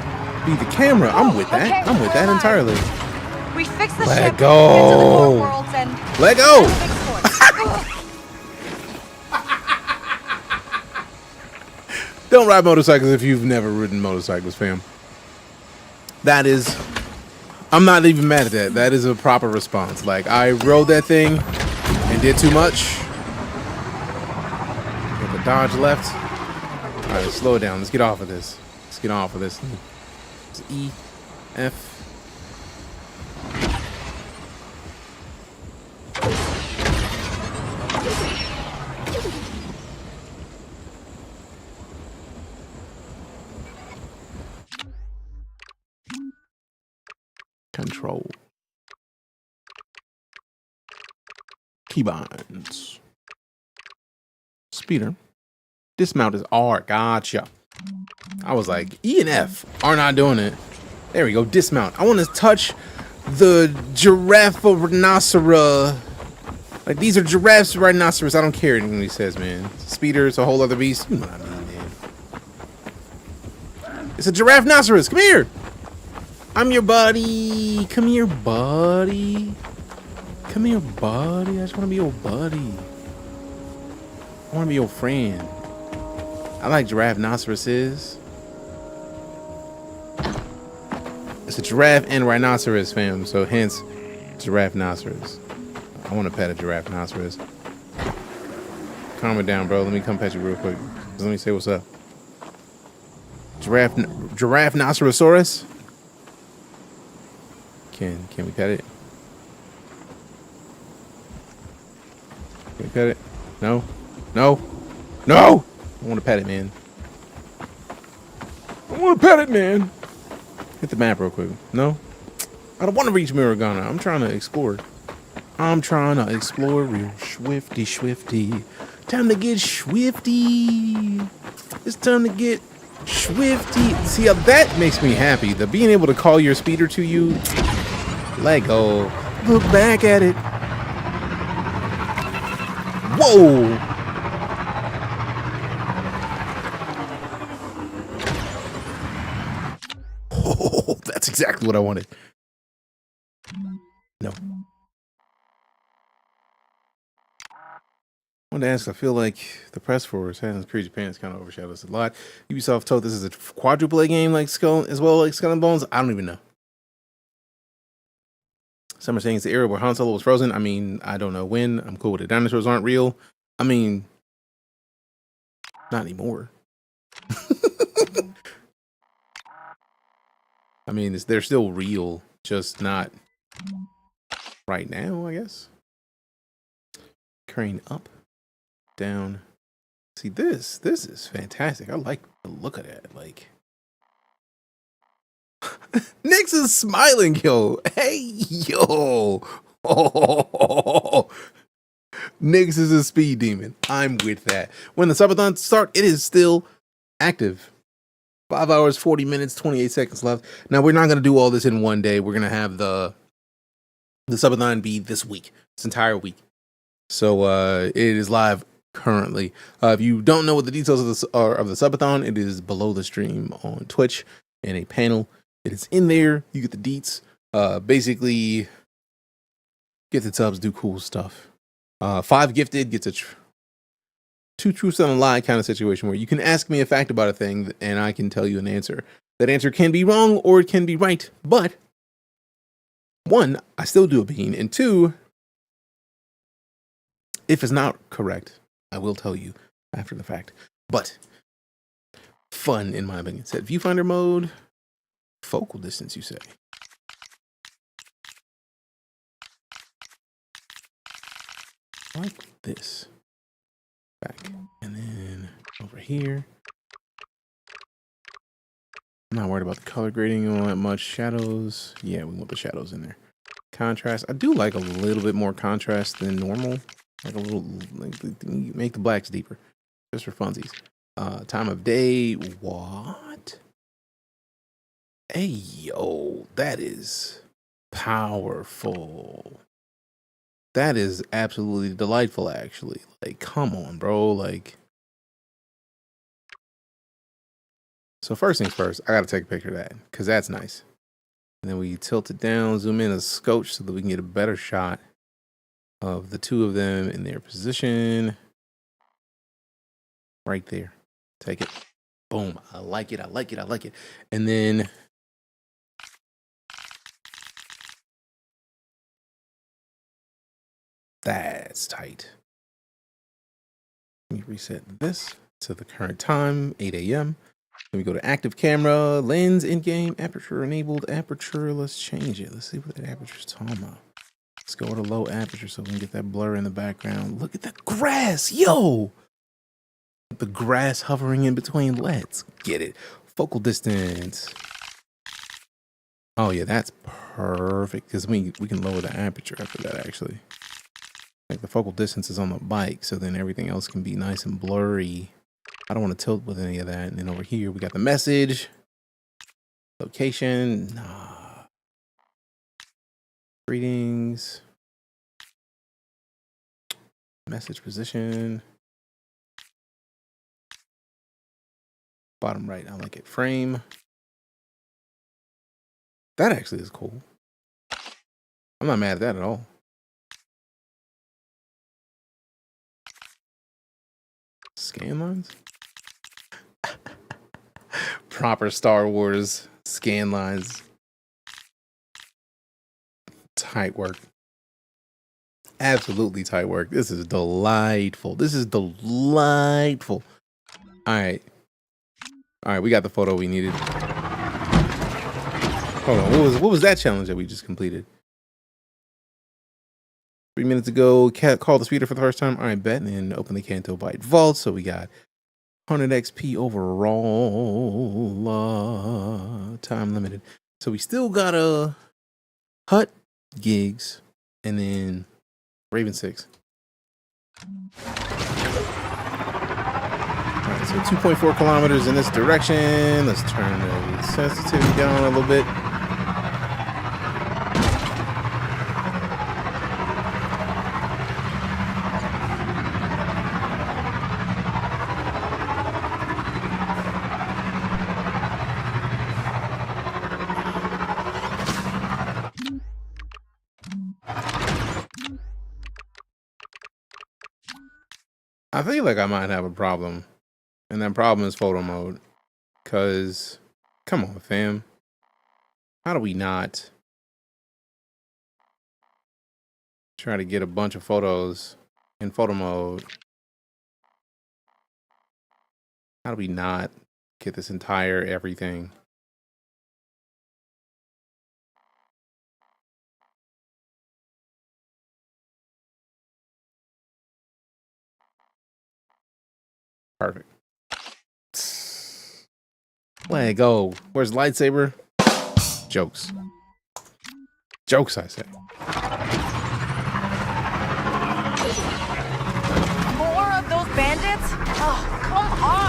Speaker 1: be the camera. I'm with that. I'm with that entirely.
Speaker 2: We fix the
Speaker 1: Let
Speaker 2: ship,
Speaker 1: go.
Speaker 2: get to the core worlds, and
Speaker 1: Let go. Don't ride motorcycles if you've never ridden motorcycles, fam. That is, I'm not even mad at that. That is a proper response. Like, I rode that thing and did too much. If a dodge left. All right, slow it down. Let's get off of this. Let's get off of this. It's E, F. Control. Keybinds. Speeder. Dismount is R. Gotcha. I was like, E and F are not doing it. There we go. Dismount. I want to touch the giraffe or rhinoceros. Like, these are giraffes, rhinoceros. I don't care anything he says, man. Speeder is a whole other beast. You know what I mean, man. It's a giraffe rhinoceros. Come here. I'm your buddy. Come here, buddy. Come here, buddy. I just want to be your buddy. I want to be your friend. I like giraffe rhinoceroses. It's a giraffe and rhinoceros, fam. So hence, giraffe rhinoceros. I want to pet a giraffe rhinoceros. Calm it down, bro. Let me come pet you real quick. Just let me say what's up. Giraffe rhinocerosaurus. Can we pet it? Can we pet it? No. No. No. I want to pet it, man. I want to pet it, man. Hit the map real quick. No? I don't want to reach Miragana. I'm trying to explore. I'm trying to explore real swifty. Time to get swifty. It's time to get swifty. See, that makes me happy. The being able to call your speeder to you. Let go. Look back at it. Whoa. Oh, that's exactly what I wanted. No. I wanted to ask, I feel like the press for Assassin's Creed Japan kind of overshadows a lot. Ubisoft told this is a quadruple A game like Skull, as well like Skull and Bones. I don't even know. Some are saying it's the era where Han Solo was frozen. I mean, I don't know when. I'm cool with it. Dinosaurs aren't real. I mean, not anymore. I mean, they're still real, just not right now, I guess. Crane up, down. See, this is fantastic. I like the look of that. Like, Nyx is smiling, yo. Hey, yo. Oh. Nyx is a speed demon. I'm with that. When the subathons start, it is still active. 5 hours, 40 minutes, 28 seconds left. Now, we're not going to do all this in one day. We're going to have the subathon be this week, this entire week. So it is live currently. If you don't know what the details of the subathon, it is below the stream on Twitch in a panel. It is in there. You get the deets. Basically, get the subs, do cool stuff. 5 gifted gets a 2 truths and a lie kind of situation where you can ask me a fact about a thing and I can tell you an answer. That answer can be wrong or it can be right. But 1, I still do a bean. And 2, if it's not correct, I will tell you after the fact. But fun, in my opinion. Set viewfinder mode. Focal distance, you say. I like this. Back. And then over here. I'm not worried about the color grading all that much. Shadows. Yeah, we want the shadows in there. Contrast. I do like a little bit more contrast than normal. Like a little, like, make the blacks deeper. Just for funsies. Time of day. What? Hey, yo. That is powerful. That is absolutely delightful, actually. Like, come on, bro. Like, So first things first, I gotta take a picture of that because that's nice. And then we tilt it down, zoom in a scotch so that we can get a better shot of the two of them in their position. Right there. Take it. Boom. I like it. I like it. I like it. And then that's tight. Let me reset this to the current time, 8 a.m. Then we go to active camera, lens, in-game, aperture enabled, aperture. Let's change it. Let's see what that aperture's talking about. Let's go to low aperture so we can get that blur in the background. Look at that grass, yo! The grass hovering in between. Let's get it. Focal distance. Oh yeah, that's perfect because we can lower the aperture after that actually. Like the focal distance is on the bike, so then everything else can be nice and blurry. I don't want to tilt with any of that. And then over here, we got the message. Location. Nah. Greetings. Message position. Bottom right, I like it. Frame. That actually is cool. I'm not mad at that at all. Scan lines? Proper Star Wars scan lines. Tight work. Absolutely tight work. This is delightful. This is delightful. All right. All right, we got the photo we needed. Hold on, what was that challenge that we just completed? 3 minutes ago, call the speeder for the first time. All right, bet, and then open the Canto Byte vault. So we got 100 XP overall, time limited. So we still got a Hut, Gigs, and then Raven 6. All right, so 2.4 kilometers in this direction. Let's turn the sensitivity down a little bit. I feel like I might have a problem, and that problem is photo mode. Cause, come on, fam. How do we not try to get a bunch of photos in photo mode? How do we not get this entire everything? Perfect. Let it go. Where's the lightsaber? Jokes. Jokes, I say.
Speaker 2: More of those bandits? Oh, come on!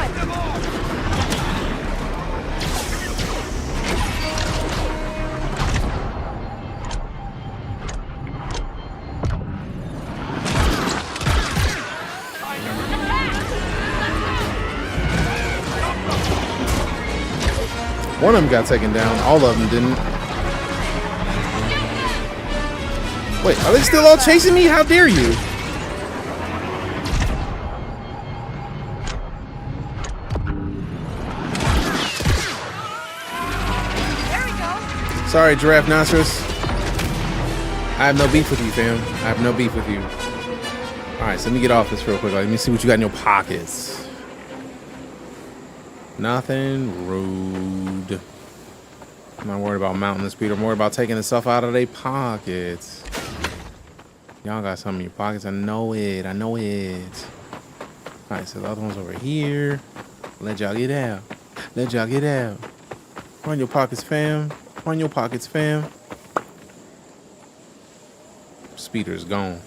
Speaker 1: One of them got taken down. All of them didn't. Wait, are they still all chasing me? How dare you?
Speaker 2: There we go.
Speaker 1: Sorry, Giraffe Nostrous. I have no beef with you, fam. I have no beef with you. All right, so let me get off this real quick. Let me see what you got in your pockets. Nothing rude. I'm not worried about mounting the speed. I'm worried about taking the stuff out of their pockets. Y'all got something in your pockets. I know it. I know it. All right, so the other one's over here. Let y'all get out. Let y'all get out. Run your pockets, fam. Run your pockets, fam. Speeder's gone.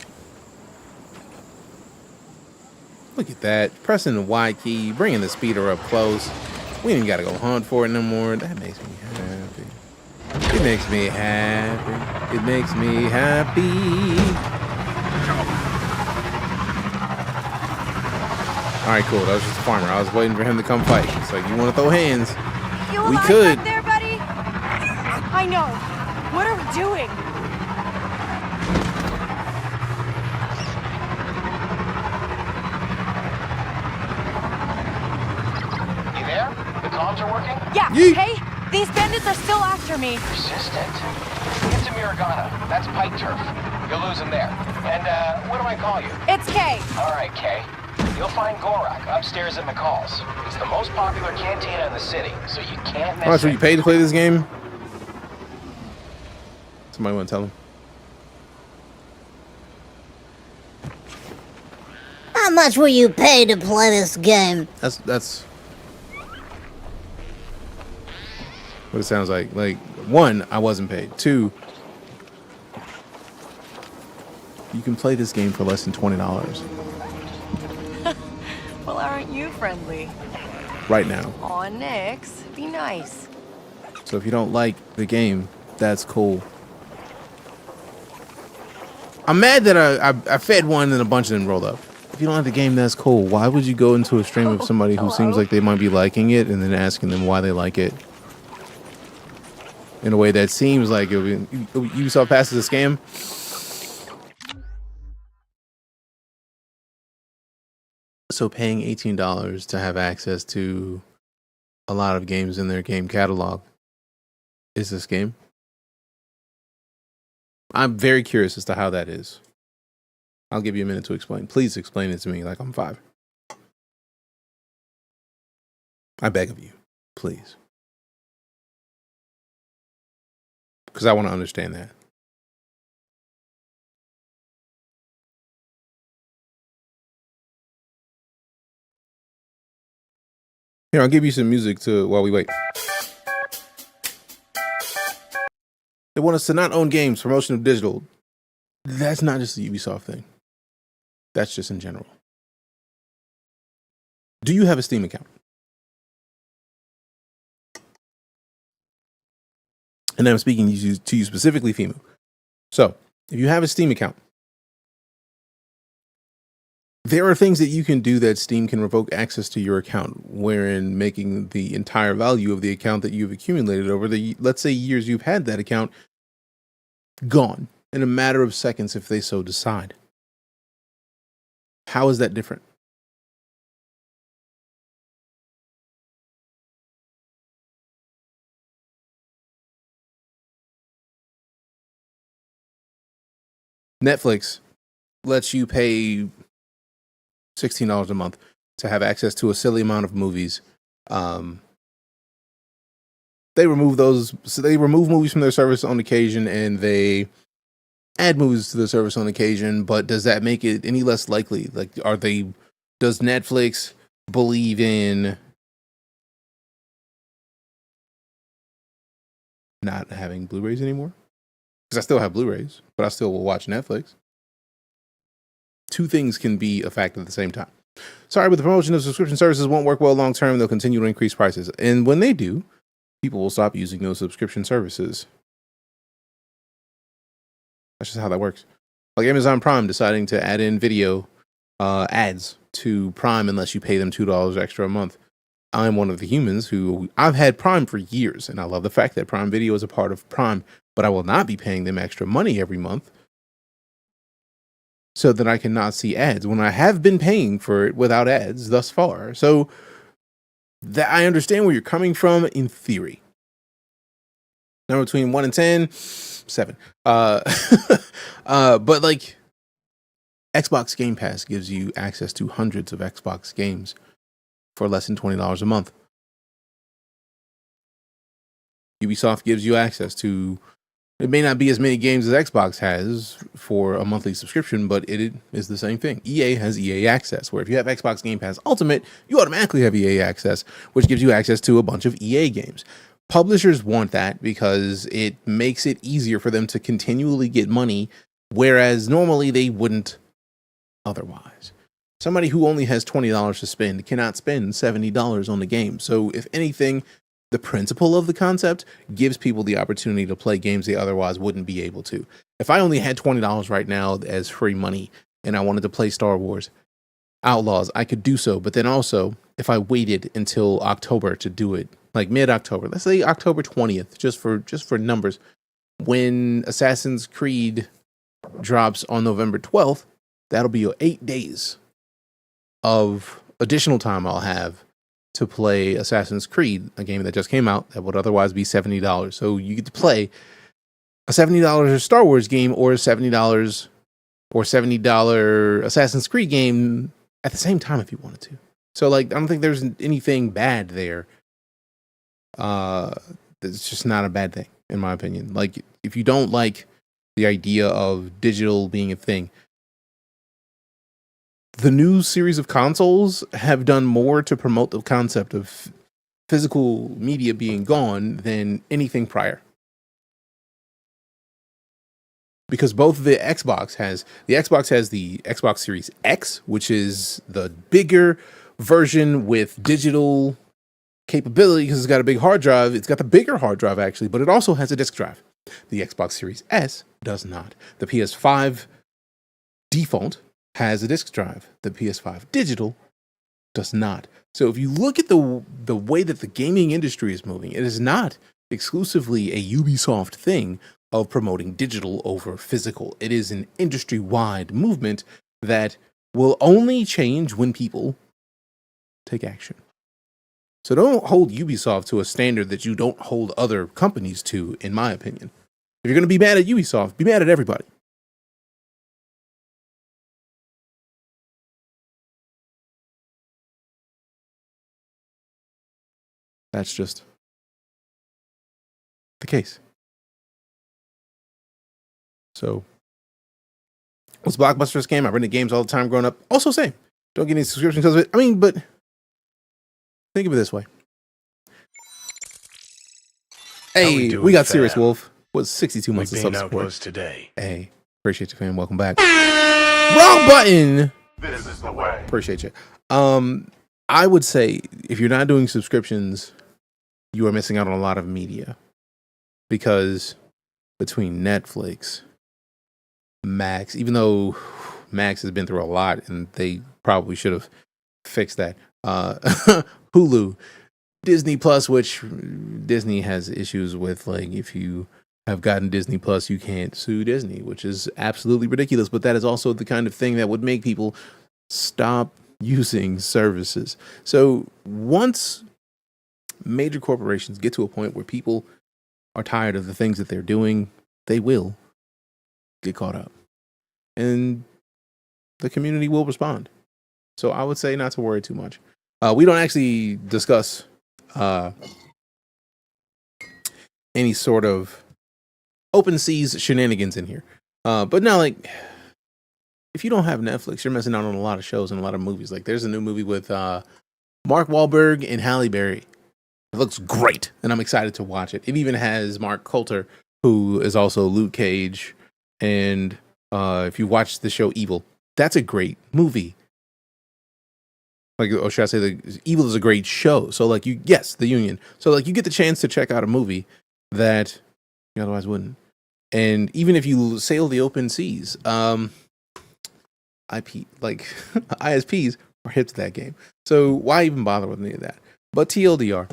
Speaker 1: Look at that. Pressing the Y key, bringing the speeder up close. We ain't got to go hunt for it no more. That makes me happy. It makes me happy. It makes me happy. All right, cool. That was just a farmer. I was waiting for him to come fight. It's like, you want to throw hands?
Speaker 9: You
Speaker 1: We
Speaker 9: alive
Speaker 1: could.
Speaker 9: back there, buddy? I know. What are we doing?
Speaker 10: You there? The comms are working?
Speaker 9: Yeah,
Speaker 1: Yeet.
Speaker 9: hey, these bandits are still after me.
Speaker 10: Persistent. Get to Miragana. That's pike turf. You'll lose him there. And, what do I call you?
Speaker 9: It's Kay.
Speaker 10: All right, Kay. You'll find Gorak upstairs at McCall's. It's the most popular cantina in the city, so you can't miss
Speaker 1: How much were
Speaker 10: it.
Speaker 1: you paid to play this game? Somebody want to tell him?
Speaker 13: How much were you paid to play this game?
Speaker 1: That's what it sounds like. Like, one, I wasn't paid. Two, you can play this game for less than $20
Speaker 9: Well, aren't you friendly?
Speaker 1: right now.
Speaker 9: Aw, Nix, be nice.
Speaker 1: So if you don't like the game, that's cool. I'm mad that I fed one and a bunch of them rolled up. If you don't like the game, that's cool. Why would you go into a stream of somebody who seems like they might be liking it and then asking them why they like it? In a way that seems like Ubisoft passes a scam. So paying $18 to have access to a lot of games in their game catalog is this game? I'm very curious as to how that is. I'll give you a minute to explain. Please explain it to me like I'm 5. I beg of you, please. Because I want to understand that. Here, I'll give you some music while we wait. They want us to not own games, promotion of digital. That's not just a Ubisoft thing. That's just in general. Do you have a Steam account? And I'm speaking to you specifically, Fimu. So, if you have a Steam account, there are things that you can do that Steam can revoke access to your account, wherein making the entire value of the account that you've accumulated over the, let's say, years you've had that account gone in a matter of seconds if they so decide. How is that different? Netflix lets you pay $16 a month to have access to a silly amount of movies. They remove movies from their service on occasion, and they add movies to the service on occasion. But does that make it any less likely? Like, does Netflix believe in not having Blu-rays anymore? Because I still have Blu-rays, but I still will watch Netflix. Two things can be a fact at the same time. Sorry, but the promotion of subscription services won't work well long term. They'll continue to increase prices. And when they do, people will stop using those subscription services. That's just how that works. Like Amazon Prime deciding to add in video ads to Prime unless you pay them $2 extra a month. I'm one of the humans who I've had Prime for years, and I love the fact that Prime Video is a part of Prime, but I will not be paying them extra money every month so that I cannot see ads when I have been paying for it without ads thus far. So that I understand where you're coming from in theory. Number between 1 and 10, 7. But like Xbox Game Pass gives you access to hundreds of Xbox games for less than $20 a month. Ubisoft gives you access to, it may not be as many games as Xbox has for a monthly subscription, but it is the same thing. EA has EA Access, where if you have Xbox Game Pass Ultimate, you automatically have EA Access, which gives you access to a bunch of EA games. Publishers want that because it makes it easier for them to continually get money, whereas normally they wouldn't otherwise. Somebody who only has $20 to spend cannot spend $70 on the game. So if anything, the principle of the concept gives people the opportunity to play games they otherwise wouldn't be able to. If I only had $20 right now as free money and I wanted to play Star Wars Outlaws, I could do so. But then also, if I waited until October to do it, like mid-October. Let's say October 20th, just for numbers. When Assassin's Creed drops on November 12th, that'll be 8 days of additional time I'll have to play Assassin's Creed, a game that just came out that would otherwise be $70. So you get to play a $70 Star Wars game or a $70 or $70 Assassin's Creed game at the same time if you wanted to. So like, I don't think there's anything bad there. It's just not a bad thing, in my opinion. Like, if you don't like the idea of digital being a thing, the new series of consoles have done more to promote the concept of physical media being gone than anything prior. Because both the Xbox has the Xbox Series X, which is the bigger version with digital capability because it's got a big hard drive. It's got the bigger hard drive actually, but it also has a disk drive. The Xbox Series S does not. The PS5 default has a disk drive. The PS5 digital does not. So if you look at the way that the gaming industry is moving, it is not exclusively a Ubisoft thing of promoting digital over physical. It is an industry-wide movement that will only change when people take action. So don't hold Ubisoft to a standard that you don't hold other companies to, in my opinion. If you're going to be mad at Ubisoft, be mad at everybody. That's just the case. So, what's Blockbuster's game? I rented games all the time growing up. Also same. Don't get any subscriptions because of it. I mean, but think of it this way. Hey, we got Serious Wolf. Was 62 months of sub support
Speaker 5: today.
Speaker 1: Hey, appreciate you, fam. Welcome back. Wrong button.
Speaker 5: This is the way.
Speaker 1: Appreciate you. I would say if you're not doing subscriptions, you are missing out on a lot of media, because between Netflix, Max, even though Max has been through a lot and they probably should have fixed that, Hulu, Disney Plus, which Disney has issues with, like if you have gotten Disney Plus, you can't sue Disney, which is absolutely ridiculous. But that is also the kind of thing that would make people stop using services. So once major corporations get to a point where people are tired of the things that they're doing, they will get caught up, and the community will respond. So I would say not to worry too much. We don't actually discuss any sort of open seas shenanigans in here. But now, like, if you don't have Netflix, you're missing out on a lot of shows and a lot of movies. Like, there's a new movie with Mark Wahlberg and Halle Berry. It looks great, and I'm excited to watch it. It even has Mark Coulter, who is also Luke Cage. And if you watch the show Evil, that's a great movie. Like, or should I say, Evil is a great show. So, like, The Union. So, like, you get the chance to check out a movie that you otherwise wouldn't. And even if you sail the open seas, ISPs are hip to that game. So why even bother with any of that? But TLDR,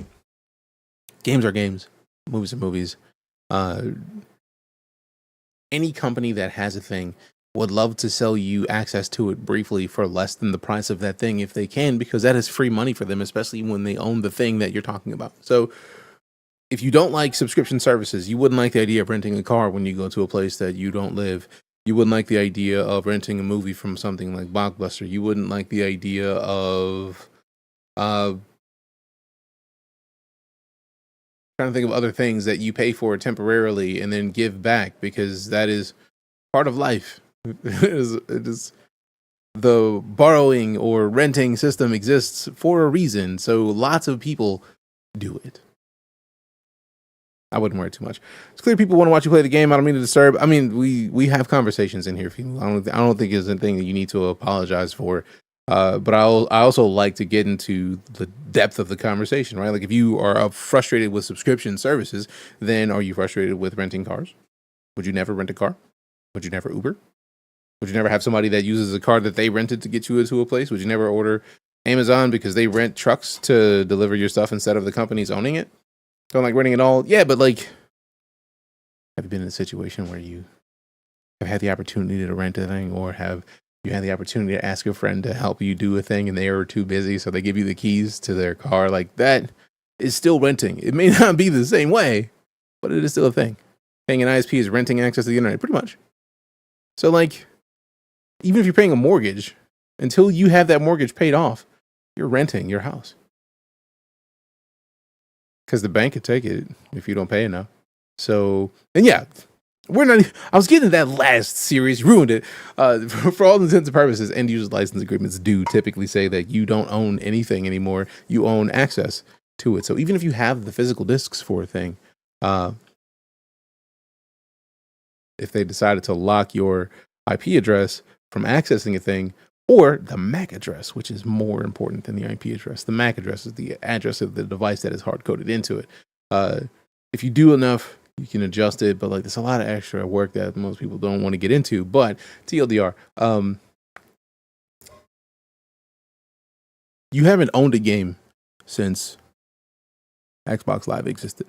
Speaker 1: games are games, movies are movies. Any company that has a thing would love to sell you access to it briefly for less than the price of that thing if they can, because that is free money for them, especially when they own the thing that you're talking about. So if you don't like subscription services, you wouldn't like the idea of renting a car when you go to a place that you don't live. You wouldn't like the idea of renting a movie from something like Blockbuster. You wouldn't like the idea of trying to think of other things that you pay for temporarily and then give back, because that is part of life. It is the borrowing or renting system exists for a reason. So lots of people do it. I wouldn't worry too much. It's clear people want to watch you play the game. I don't mean to disturb. I mean, we have conversations in here. I don't think it's anything that you need to apologize for. But I also like to get into the depth of the conversation, right? Like, if you are frustrated with subscription services, then are you frustrated with renting cars? Would you never rent a car? Would you never Uber? Would you never have somebody that uses a car that they rented to get you into a place? Would you never order Amazon because they rent trucks to deliver your stuff instead of the companies owning it. Don't like renting it all. Yeah, but like, have you been in a situation where you have had the opportunity to rent a thing, or have you had the opportunity to ask a friend to help you do a thing and they were too busy, so they give you the keys to their car? Like, that is still renting. It may not be the same way, but it is still a thing. Paying an ISP is renting access to the internet, pretty much. So like, even if you're paying a mortgage, until you have that mortgage paid off, you're renting your house. Because the bank could take it if you don't pay enough. So, and yeah, I was getting that last series, ruined it. For all intents and purposes, end user license agreements do typically say that you don't own anything anymore. You own access to it. So even if you have the physical discs for a thing, if they decided to lock your IP address from accessing a thing, or the MAC address, which is more important than the IP address. The MAC address is the address of the device that is hard-coded into it. If you do enough, you can adjust it, but like, there's a lot of extra work that most people don't want to get into. But TLDR, you haven't owned a game since Xbox Live existed.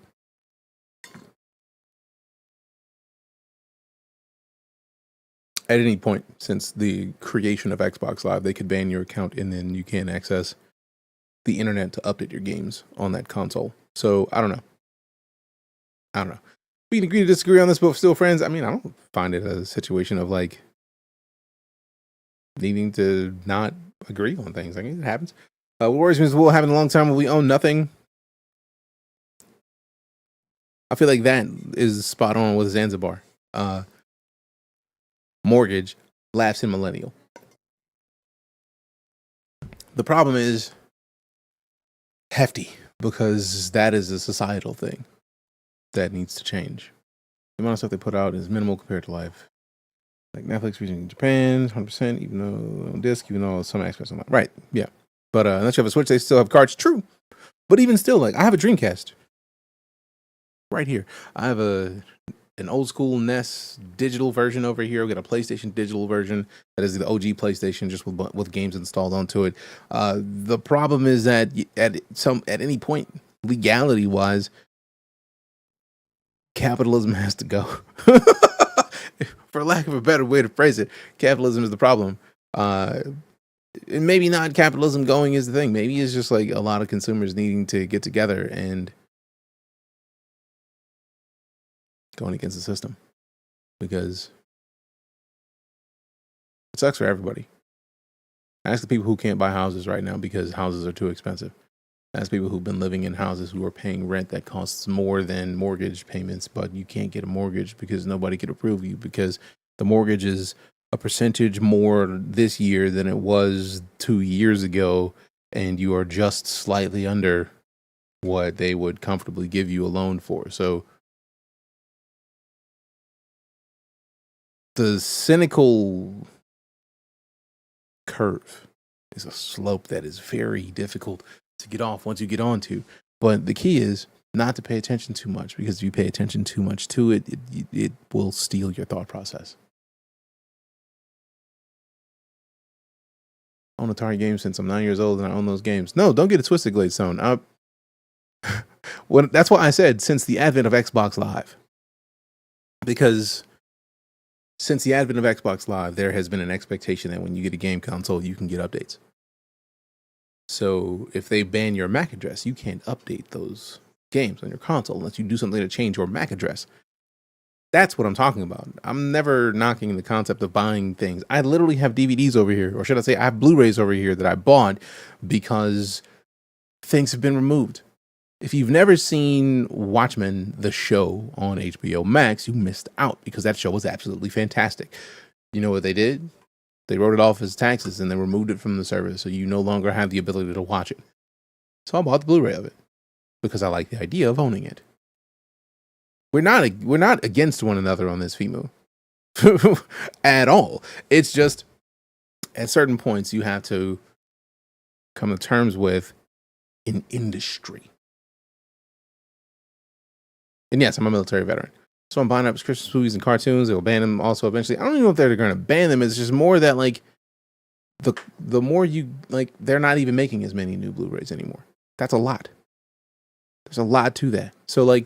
Speaker 1: At any point since the creation of Xbox Live, they could ban your account and then you can't access the internet to update your games on that console. So I don't know. We can agree to disagree on this, but still friends. I mean, I don't find it a situation of like needing to not agree on things. I mean, it happens. What worries me is we'll have in a long time when we own nothing. I feel like that is spot on with Zanzibar. Mortgage, lapse in millennial. The problem is hefty because that is a societal thing that needs to change. The amount of stuff they put out is minimal compared to life. Like Netflix reaching in Japan, 100%, even though on disc, even though some aspects are not. Right, yeah. But unless you have a Switch, they still have cards. True. But even still, like, I have a Dreamcast right here. I have an old school NES digital version over here. We got a PlayStation digital version that is the OG PlayStation, just with games installed onto it. The problem is that at any point, legality wise, capitalism has to go. For lack of a better way to phrase it, capitalism is the problem. And maybe not capitalism going is the thing. Maybe it's just like a lot of consumers needing to get together and going against the system, because it sucks for everybody. Ask the people who can't buy houses right now because houses are too expensive. Ask people who've been living in houses who are paying rent that costs more than mortgage payments, but you can't get a mortgage because nobody can approve you, because the mortgage is a percentage more this year than it was 2 years ago, and you are just slightly under what they would comfortably give you a loan for. So the cynical curve is a slope that is very difficult to get off once you get onto. But the key is not to pay attention too much, because if you pay attention too much to it, it will steal your thought process. I own Atari games since I'm 9 years old, and I own those games. No, don't get it twisted, Gladestone. That's why I said since the advent of Xbox Live. Because since the advent of Xbox Live, there has been an expectation that when you get a game console, you can get updates. So if they ban your MAC address, you can't update those games on your console unless you do something to change your MAC address. That's what I'm talking about. I'm never knocking the concept of buying things. I literally have DVDs over here, or should I say I have Blu-rays over here that I bought because things have been removed. If you've never seen Watchmen, the show on HBO Max, you missed out, because that show was absolutely fantastic. You know what they did? They wrote it off as taxes and they removed it from the service, so you no longer have the ability to watch it. So I bought the Blu-ray of it because I like the idea of owning it. We're not against one another on this, Fimu. At all. It's just at certain points you have to come to terms with an industry. And yes, I'm a military veteran. So I'm buying up Christmas movies and cartoons. They'll ban them also eventually. I don't even know if they're going to ban them. It's just more that, like, the more you like, they're not even making as many new Blu-rays anymore. That's a lot. There's a lot to that. So like,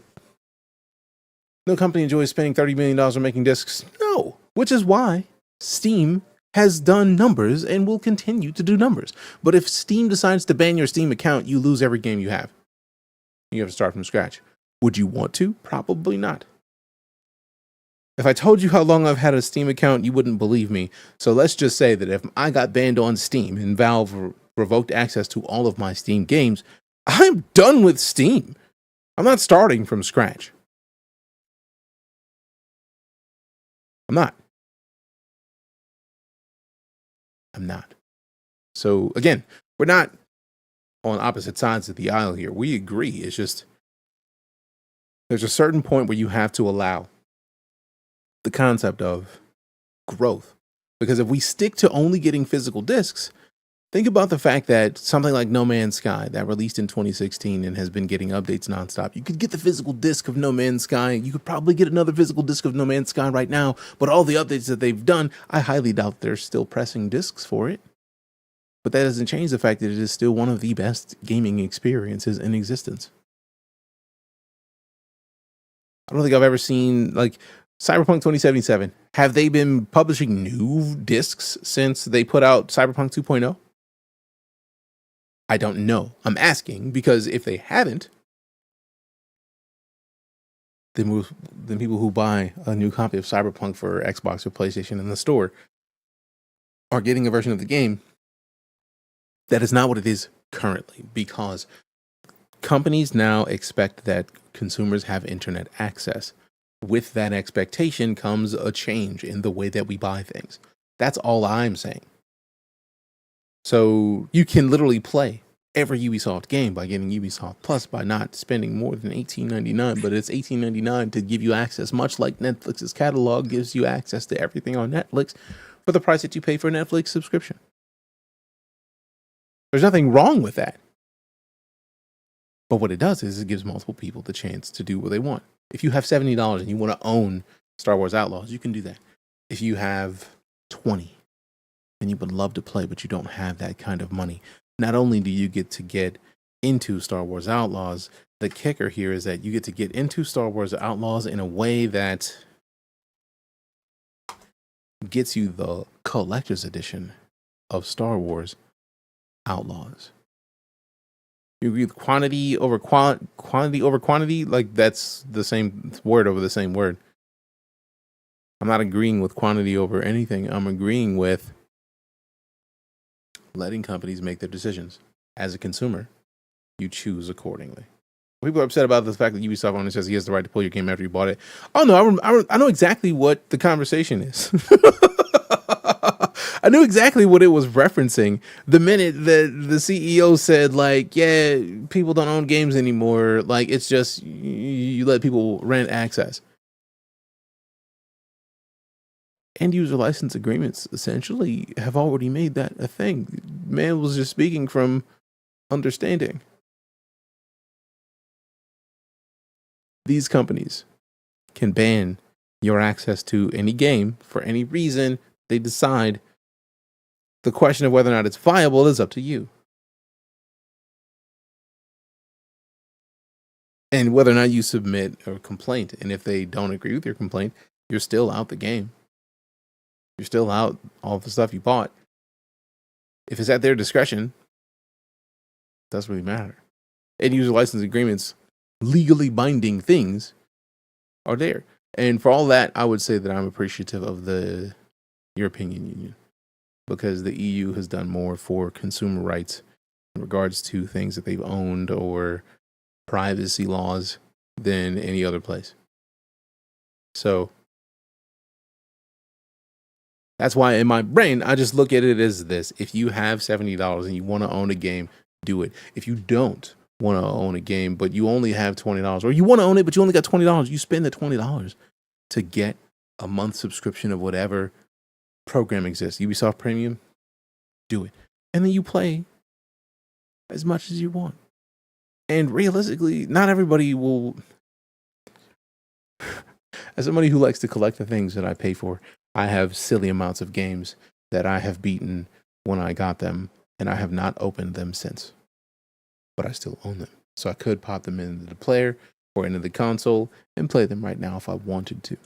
Speaker 1: no company enjoys spending $30 million on making discs. No, which is why Steam has done numbers and will continue to do numbers. But if Steam decides to ban your Steam account, you lose every game you have. You have to start from scratch. Would you want to? Probably not. If I told you how long I've had a Steam account, you wouldn't believe me. So let's just say that if I got banned on Steam and Valve revoked access to all of my Steam games, I'm done with Steam. I'm not starting from scratch. I'm not. So again, we're not on opposite sides of the aisle here. We agree. It's just there's a certain point where you have to allow the concept of growth. Because if we stick to only getting physical discs, think about the fact that something like No Man's Sky that released in 2016 and has been getting updates nonstop. You could get the physical disc of No Man's Sky. You could probably get another physical disc of No Man's Sky right now. But all the updates that they've done, I highly doubt they're still pressing discs for it. But that doesn't change the fact that it is still one of the best gaming experiences in existence. I don't think I've ever seen, like, Cyberpunk 2077. Have they been publishing new discs since they put out Cyberpunk 2.0? I don't know. I'm asking because if they haven't, then people who buy a new copy of Cyberpunk for Xbox or PlayStation in the store are getting a version of the game that is not what it is currently, because companies now expect that consumers have internet access. With that expectation comes a change in the way that we buy things. That's all I'm saying. So you can literally play every Ubisoft game by getting Ubisoft Plus by not spending more than $18.99, but it's $18.99 to give you access, much like Netflix's catalog gives you access to everything on Netflix for the price that you pay for a Netflix subscription. There's nothing wrong with that. But what it does is it gives multiple people the chance to do what they want. If you have $70 and you want to own Star Wars Outlaws, you can do that. If you have $20 and you would love to play, but you don't have that kind of money, not only do you get to get into Star Wars Outlaws, the kicker here is that you get to get into Star Wars Outlaws in a way that gets you the collector's edition of Star Wars Outlaws. You agree with quantity over quantity? Like, that's the same word over the same word. I'm not agreeing with quantity over anything. I'm agreeing with letting companies make their decisions. As a consumer, you choose accordingly. People are upset about the fact that Ubisoft only says he has the right to pull your game after you bought it. Oh no, I know exactly what the conversation is. I knew exactly what it was referencing the minute that the CEO said, like, yeah, people don't own games anymore. Like, it's just you let people rent access. End user license agreements essentially have already made that a thing. Man was just speaking from understanding. These companies can ban your access to any game for any reason they decide. The question of whether or not it's viable is up to you. And whether or not you submit a complaint. And if they don't agree with your complaint, you're still out the game. You're still out all the stuff you bought. If it's at their discretion, it doesn't really matter. End user license agreements, legally binding things, are there. And for all that, I would say that I'm appreciative of the European Union, because the EU has done more for consumer rights in regards to things that they've owned or privacy laws than any other place. So that's why in my brain, I just look at it as this. If you have $70 and you want to own a game, do it. If you don't want to own a game, but you only have $20, or you want to own it, but you only got $20, you spend the $20 to get a month subscription of whatever program exists. Ubisoft Premium, do it. And then you play as much as you want. And realistically, not everybody will. As somebody who likes to collect the things that I pay for, I have silly amounts of games that I have beaten when I got them, and I have not opened them since. But I still own them. So I could pop them into the player or into the console and play them right now if I wanted to.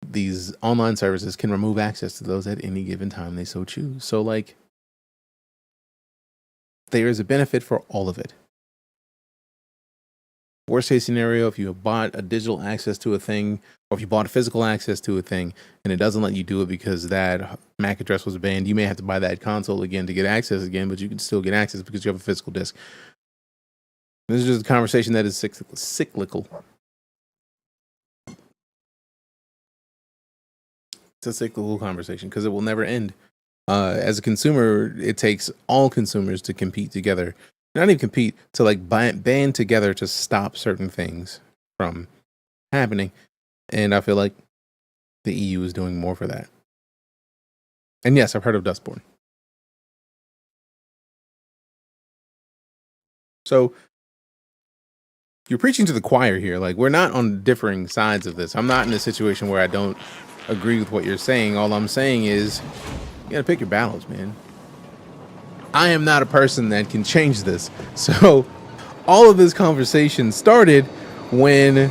Speaker 1: These online services can remove access to those at any given time they so choose. So, like, there is a benefit for all of it. Worst case scenario, if you have bought a digital access to a thing, or if you bought a physical access to a thing, and it doesn't let you do it because that MAC address was banned, you may have to buy that console again to get access again, but you can still get access because you have a physical disc. This is just a conversation that is cyclical. It's a cyclical conversation because it will never end. As a consumer, it takes all consumers to compete together. Not even compete, to like band together to stop certain things from happening. And I feel like the EU is doing more for that. And yes, I've heard of Dustborn. So you're preaching to the choir here. Like, we're not on differing sides of this. I'm not in a situation where I don't agree with what you're saying. All I'm saying is you gotta pick your battles, man. I am not a person that can change this. So all of this conversation started when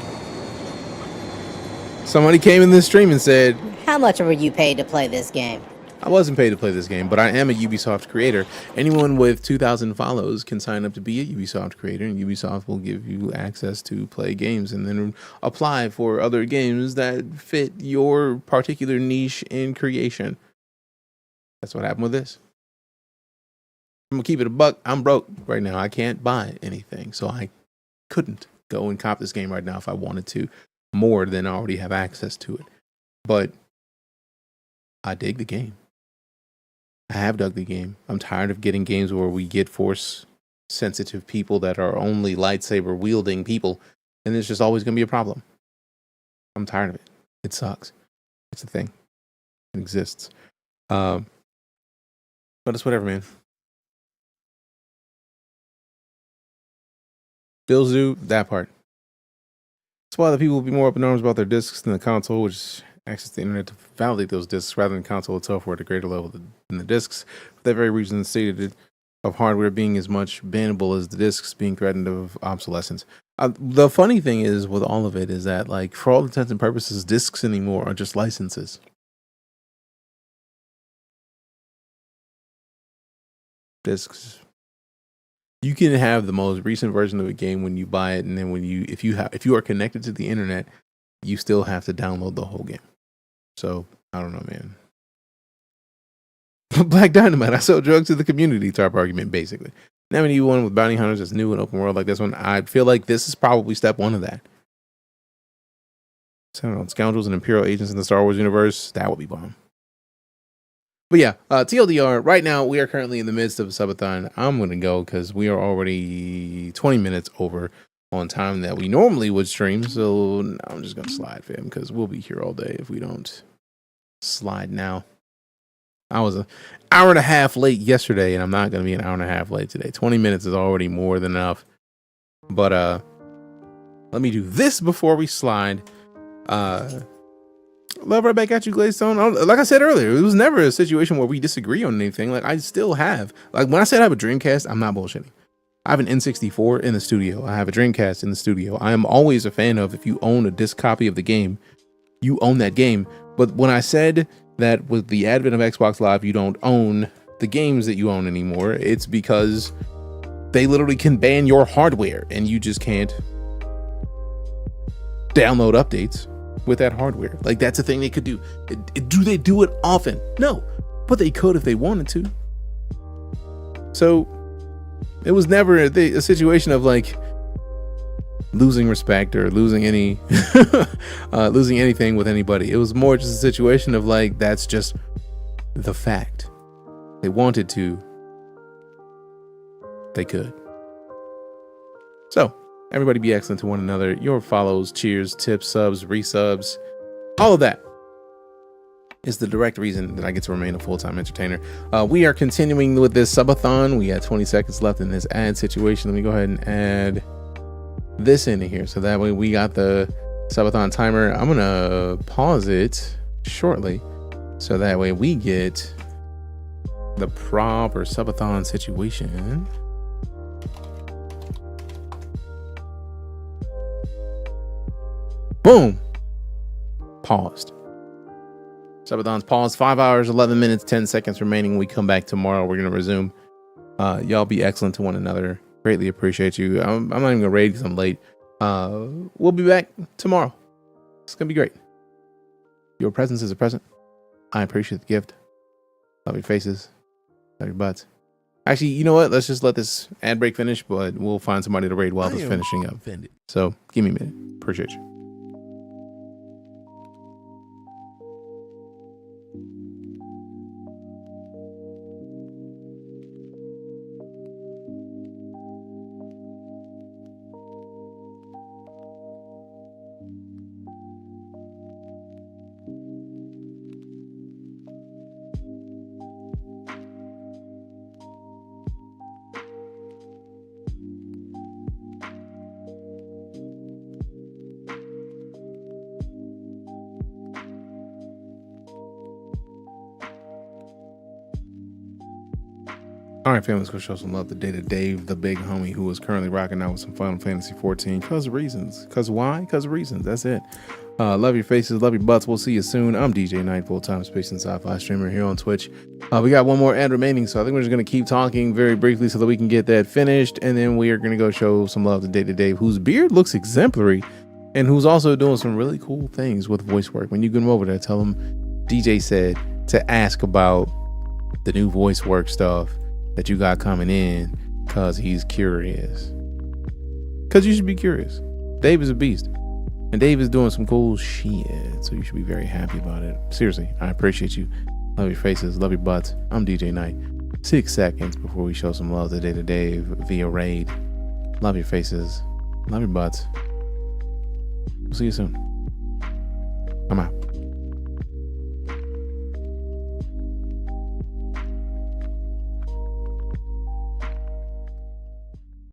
Speaker 1: somebody came in this stream and said,
Speaker 13: How much were you paid to play this game?
Speaker 1: I wasn't paid to play this game, but I am a Ubisoft creator. Anyone with 2,000 follows can sign up to be a Ubisoft creator, and Ubisoft will give you access to play games and then apply for other games that fit your particular niche in creation. That's what happened with this. I'm gonna keep it a buck. I'm broke right now. I can't buy anything, so I couldn't go and cop this game right now if I wanted to, more than I already have access to it. But I dig the game. I have dug the game. I'm tired of getting games where we get force sensitive people that are only lightsaber wielding people, and there's just always gonna be a problem. I'm tired of it. It sucks. It's a thing. It exists. But it's whatever, man. Bills due, that part. That's why the people will be more up in arms about their discs than the console, which access the internet to validate those discs rather than the console itself, or at a greater level than the discs. For that very reason, stated of hardware being as much bannable as the discs being threatened of obsolescence. The funny thing is with all of it is that, like, for all intents and purposes, discs anymore are just licenses. Discs. You can have the most recent version of a game when you buy it, and then if you are connected to the internet, you still have to download the whole game. So I don't know, man. Black Dynamite, I sell drugs to the community type argument, basically. Now we need one with bounty hunters that's new and open world like this one. I feel like this is probably step one of that. So I don't know, scoundrels and imperial agents in the Star Wars universe, that would be bomb. But yeah, TLDR, right now we are currently in the midst of a subathon. I'm going to go because we are already 20 minutes over on time that we normally would stream. So I'm just going to slide, fam, because we'll be here all day if we don't slide now. I was an hour and a half late yesterday, and I'm not going to be an hour and a half late today. 20 minutes is already more than enough. But let me do this before we slide. Love right back at you, Gladestone. Like I said earlier, it was never a situation where we disagree on anything. Like, I still have, like, when I said I have a Dreamcast, I'm not bullshitting. I have an N64 in the studio. I have a Dreamcast in the studio. I am always a fan of, if you own a disc copy of the game, you own that game. But when I said that with the advent of Xbox Live, you don't own the games that you own anymore, it's because they literally can ban your hardware and you just can't download updates with that hardware. Like, that's a thing they could do. Do they do it often? No, but they could if they wanted to. So it was never a situation of like losing respect or losing any losing anything with anybody. It was more just a situation of like, that's just the fact. They wanted to, they could. So everybody be excellent to one another. Your follows, cheers, tips, subs, resubs, all of that is the direct reason that I get to remain a full-time entertainer. We are continuing with this subathon. We got 20 seconds left in this ad situation. Let me go ahead and add this in here. So that way we got the subathon timer. I'm going to pause it shortly So that way we get the prop or subathon situation. Boom. Paused. Subathon's paused. 5 hours, 11 minutes, 10 seconds remaining. We come back tomorrow. We're going to resume. Y'all be excellent to one another. Greatly appreciate you. I'm not even going to raid because I'm late. We'll be back tomorrow. It's going to be great. Your presence is a present. I appreciate the gift. Love your faces. Love your butts. Actually, you know what? Let's just let this ad break finish, but we'll find somebody to raid while it's finishing up. So give me a minute. Appreciate you. All right, family, let's go show some love today to Dave, the big homie, who is currently rocking out with some Final Fantasy 14. Cause of reasons. Cause why? Cause of reasons. That's it. Love your faces. Love your butts. We'll see you soon. I'm DeejayKnight, full-time space and sci-fi streamer here on Twitch. We got one more ad remaining, so I think we're just going to keep talking very briefly so that we can get that finished. And then we are going to go show some love today to Dave, whose beard looks exemplary and who's also doing some really cool things with voice work. When you get him over there, tell him DJ said to ask about the new voice work stuff that you got coming in, cause he's curious. Cause you should be curious. Dave is a beast, and Dave is doing some cool shit, so you should be very happy about it. Seriously, I appreciate you. Love your faces, love your butts. I'm DeejayKnight. 6 seconds before we show some love today to Dave via raid. Love your faces, love your butts. We'll see you soon. I'm out.